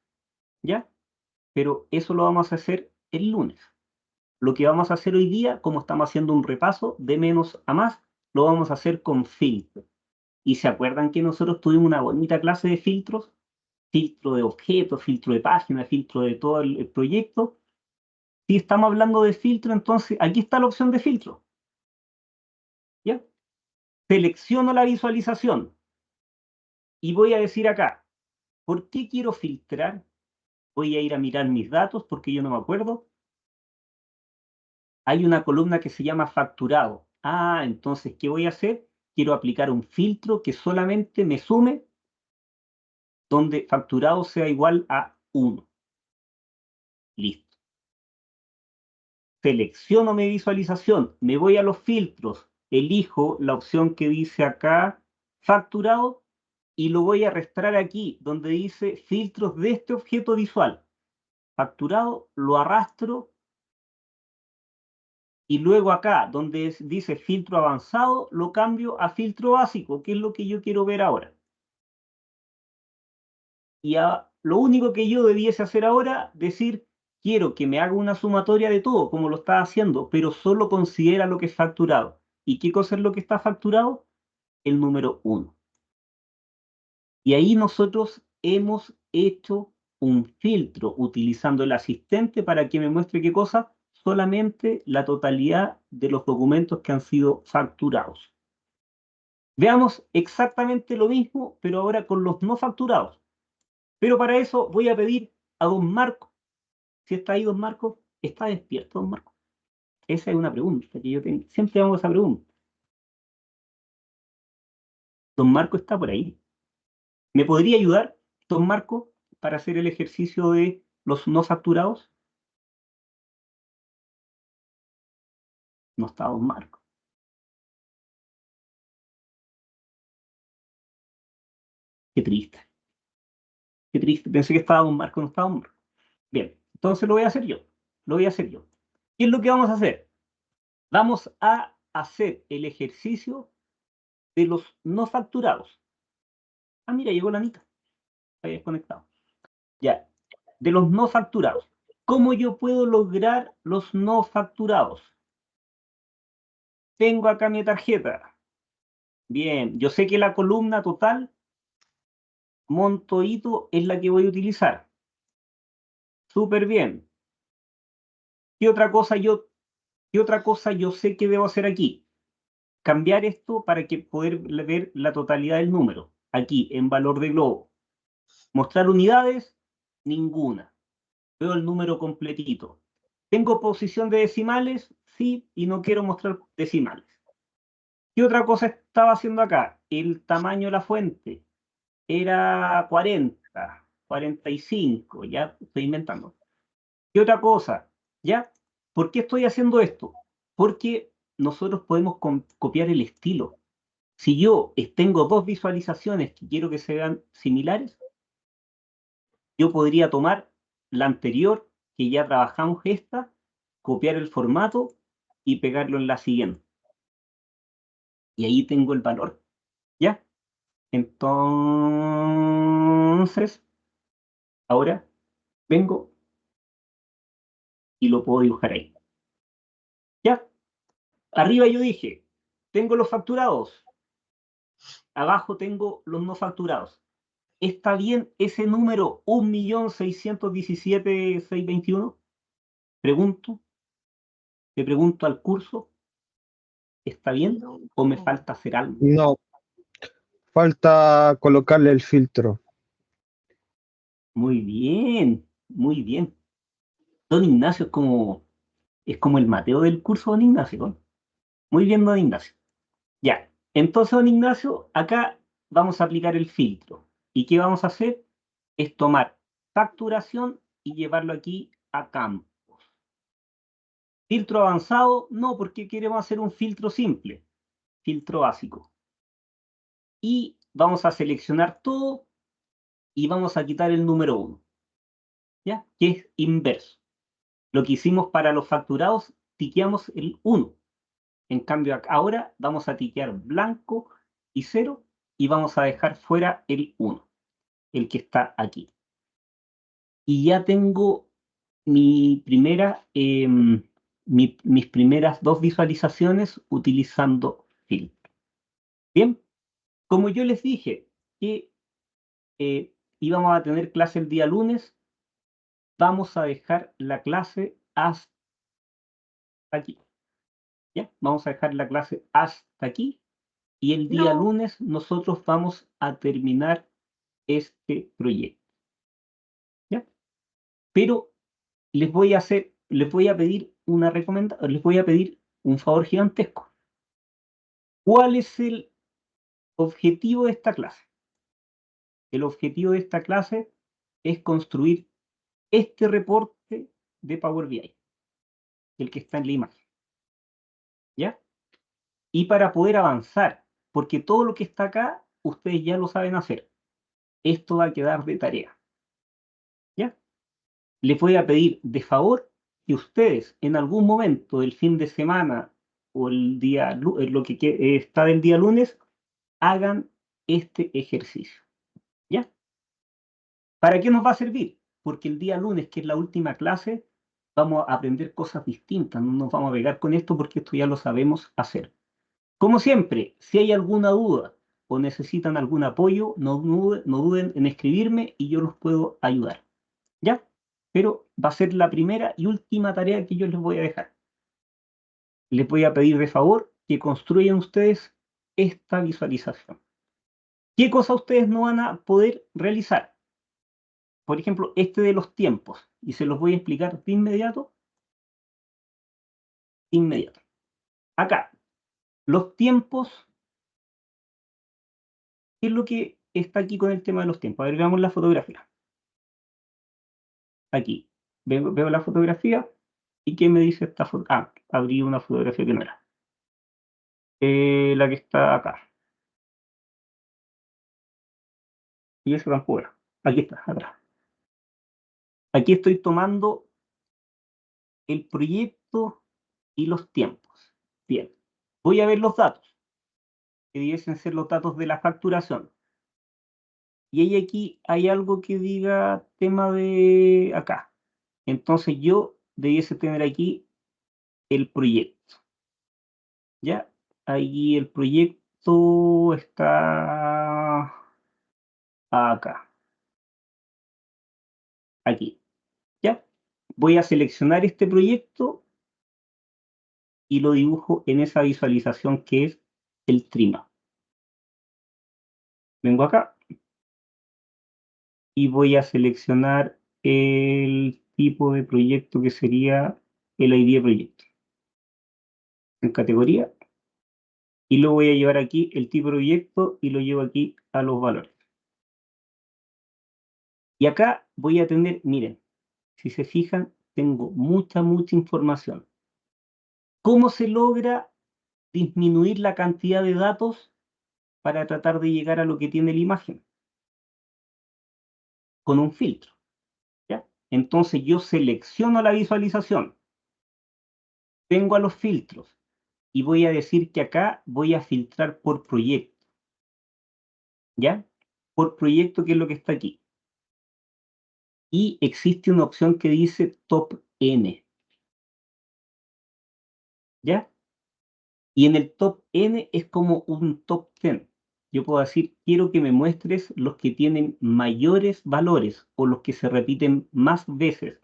¿ya? Pero eso lo vamos a hacer el lunes. Lo que vamos a hacer hoy día, como estamos haciendo un repaso de menos a más, lo vamos a hacer con filtro. ¿Y se acuerdan que nosotros tuvimos una bonita clase de filtros? Filtro de objetos, filtro de página, filtro de todo el proyecto. Si estamos hablando de filtro, entonces aquí está la opción de filtro. ¿Ya? Selecciono la visualización y voy a decir acá, ¿por qué quiero filtrar? Voy a ir a mirar mis datos porque yo no me acuerdo. Hay una columna que se llama facturado. Ah, entonces, ¿qué voy a hacer? Quiero aplicar un filtro que solamente me sume donde facturado sea igual a 1. Listo. Selecciono mi visualización, me voy a los filtros, elijo la opción que dice acá facturado y lo voy a arrastrar aquí donde dice filtros de este objeto visual. Facturado, lo arrastro y luego acá donde dice filtro avanzado lo cambio a filtro básico, que es lo que yo quiero ver ahora. Y lo único que yo debiese hacer ahora, decir, quiero que me haga una sumatoria de todo, como lo está haciendo, pero solo considera lo que es facturado. ¿Y qué cosa es lo que está facturado? El número 1. Y ahí nosotros hemos hecho un filtro utilizando el asistente para que me muestre qué cosa, solamente la totalidad de los documentos que han sido facturados. Veamos exactamente lo mismo, pero ahora con los no facturados. Pero para eso voy a pedir a don Marco. Si está ahí don Marco, ¿está despierto don Marco? Esa es una pregunta que yo tengo. Siempre hago esa pregunta. Don Marco está por ahí. ¿Me podría ayudar, don Marco, para hacer el ejercicio de los no facturados? No está don Marco. Qué triste. Qué triste. Pensé que estaba don Marco, no estaba don Marco. Bien, entonces lo voy a hacer yo. Lo voy a hacer yo. ¿Qué es lo que vamos a hacer? Vamos a hacer el ejercicio de los no facturados. Ah, mira, llegó la Anita. Está desconectado. Ya. De los no facturados. ¿Cómo yo puedo lograr los no facturados? Tengo acá mi tarjeta. Bien, yo sé que la columna total, monto hito, es la que voy a utilizar. Súper bien. ¿Qué otra cosa yo sé que debo hacer aquí? Cambiar esto para que poder ver la totalidad del número. Aquí, en valor de globo. Mostrar unidades, ninguna. Veo el número completito. ¿Tengo posición de decimales? Sí, y no quiero mostrar decimales. ¿Qué otra cosa estaba haciendo acá? El tamaño de la fuente era 40, 45, ya estoy inventando. ¿Qué otra cosa? ¿Ya? ¿Por qué estoy haciendo esto? Porque nosotros podemos copiar el estilo. Si yo tengo dos visualizaciones que quiero que sean similares, yo podría tomar la anterior, que ya trabajamos esta, copiar el formato y pegarlo en la siguiente. Y ahí tengo el valor. ¿Ya? Entonces, ahora vengo y lo puedo dibujar ahí. ¿Ya? Arriba yo dije, tengo los facturados. Abajo tengo los no facturados. ¿Está bien ese número 1.617.621? Pregunto. Le pregunto al curso. ¿Está bien? ¿O me falta hacer algo? No, falta colocarle el filtro. Muy bien, muy bien. Don Ignacio es como el Mateo del curso, don Ignacio, ¿no? Muy bien, don Ignacio. Ya, entonces, don Ignacio, acá vamos a aplicar el filtro. ¿Y qué vamos a hacer? Es tomar facturación y llevarlo aquí a campos. ¿Filtro avanzado? No, porque queremos hacer un filtro simple. Filtro básico. Y vamos a seleccionar todo y vamos a quitar el número 1. ¿Ya? Que es inverso. Lo que hicimos para los facturados, tiqueamos el 1. En cambio, ahora vamos a tiquear blanco y 0 y vamos a dejar fuera el 1, el que está aquí. Y ya tengo mis primeras dos visualizaciones utilizando filtro. Bien, como yo les dije que íbamos a tener clase el día lunes, vamos a dejar la clase hasta aquí. ¿Ya? Vamos a dejar la clase hasta aquí y el día lunes nosotros vamos a terminar este proyecto. ¿Ya? Pero les voy a pedir les voy a pedir un favor gigantesco. ¿Cuál es el objetivo de esta clase? El objetivo de esta clase es construir este reporte de Power BI, el que está en la imagen. ¿Ya? Y para poder avanzar, porque todo lo que está acá, ustedes ya lo saben hacer. Esto va a quedar de tarea. ¿Ya? Les voy a pedir de favor que ustedes en algún momento del fin de semana o el día, lo que está del día lunes, hagan este ejercicio. ¿Ya? ¿Para qué nos va a servir? Porque el día lunes, que es la última clase, vamos a aprender cosas distintas. No nos vamos a pegar con esto porque esto ya lo sabemos hacer. Como siempre, si hay alguna duda o necesitan algún apoyo, no duden en escribirme y yo los puedo ayudar. ¿Ya? Pero va a ser la primera y última tarea que yo les voy a dejar. Les voy a pedir de favor que construyan ustedes esta visualización. ¿Qué cosa ustedes no van a poder realizar? Por ejemplo, este de los tiempos. Y se los voy a explicar de inmediato. Acá, los tiempos. ¿Qué es lo que está aquí con el tema de los tiempos? A ver, veamos la fotografía. Aquí. Veo la fotografía. ¿Y qué me dice esta foto? Ah, abrí una fotografía que no era. La que está acá. Y esa tampoco era. Aquí está, atrás. Aquí estoy tomando el proyecto y los tiempos. Bien. Voy a ver los datos, que debiesen ser los datos de la facturación. Y ahí aquí hay algo que diga tema de acá. Entonces yo debiese tener aquí el proyecto. ¿Ya? Ahí el proyecto está acá. Aquí. ¿Ya? Voy a seleccionar este proyecto y lo dibujo en esa visualización que es el trima. Vengo acá y voy a seleccionar el tipo de proyecto que sería el ID de proyecto. En categoría. Y lo voy a llevar aquí, el tipo de proyecto, y lo llevo aquí a los valores. Y acá voy a tener, miren, si se fijan, tengo mucha información. ¿Cómo se logra disminuir la cantidad de datos para tratar de llegar a lo que tiene la imagen? Con un filtro. ¿Ya? Entonces yo selecciono la visualización, vengo a los filtros y voy a decir que acá voy a filtrar por proyecto. ¿Ya? Por proyecto, que es lo que está aquí. Y existe una opción que dice Top N. ¿Ya? Y en el Top N es como un Top 10. Yo puedo decir, quiero que me muestres los que tienen mayores valores o los que se repiten más veces.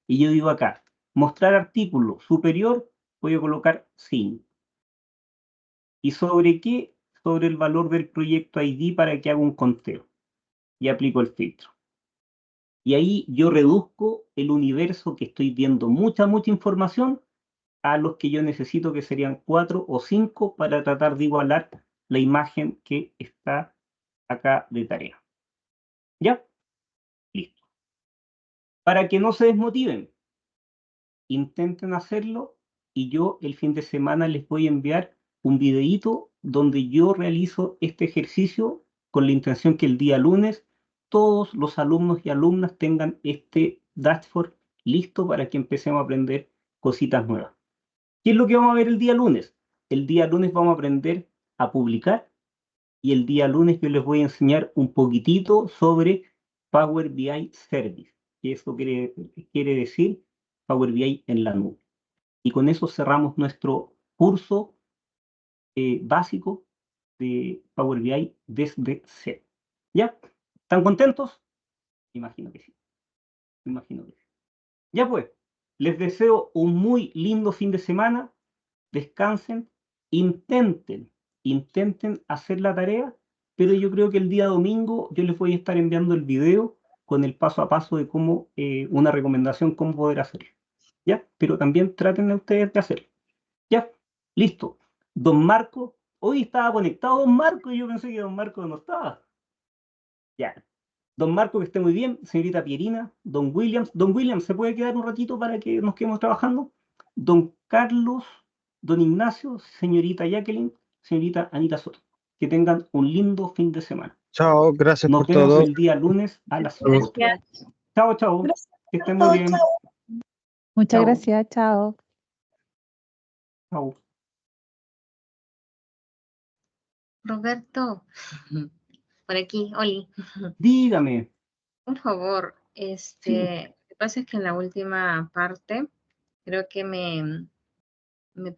Y yo digo acá, mostrar artículo superior, voy a colocar 5. ¿Y sobre qué? Sobre el valor del proyecto ID para que haga un conteo. Y aplico el filtro. Y ahí yo reduzco el universo que estoy viendo mucha información a los que yo necesito, que serían 4 o 5 para tratar de igualar la imagen que está acá de tarea. ¿Ya? Listo. Para que no se desmotiven, intenten hacerlo y yo el fin de semana les voy a enviar un videíto donde yo realizo este ejercicio con la intención que el día lunes todos los alumnos y alumnas tengan este dashboard listo para que empecemos a aprender cositas nuevas. ¿Qué es lo que vamos a ver el día lunes? El día lunes vamos a aprender a publicar y el día lunes yo les voy a enseñar un poquitito sobre Power BI Service, que eso quiere decir Power BI en la nube. Y con eso cerramos nuestro curso básico de Power BI desde cero. ¿Ya? ¿Están contentos? Imagino que sí. Ya pues, les deseo un muy lindo fin de semana. Descansen, intenten hacer la tarea, pero yo creo que el día domingo yo les voy a estar enviando el video con el paso a paso de cómo, una recomendación, cómo poder hacerlo. ¿Ya? Pero también traten de ustedes de hacerlo. ¿Ya? Listo. Don Marco, hoy estaba conectado Don Marco y yo pensé que Don Marco no estaba. Ya. Don Marco, que esté muy bien. Señorita Pierina, Don Williams, ¿se puede quedar un ratito para que nos quedemos trabajando? Don Carlos, Don Ignacio, señorita Jacqueline, señorita Anita Soto. Que tengan un lindo fin de semana. Chao, gracias Nos por vemos todo. el día lunes a las 8. Gracias. Chao, chao. Gracias. Que estén muy bien. Chao. Muchas Chao. gracias, chao. Chao. Roberto, por aquí, Oli, Dígame. por favor, Sí. lo que pasa es que en la última parte creo que me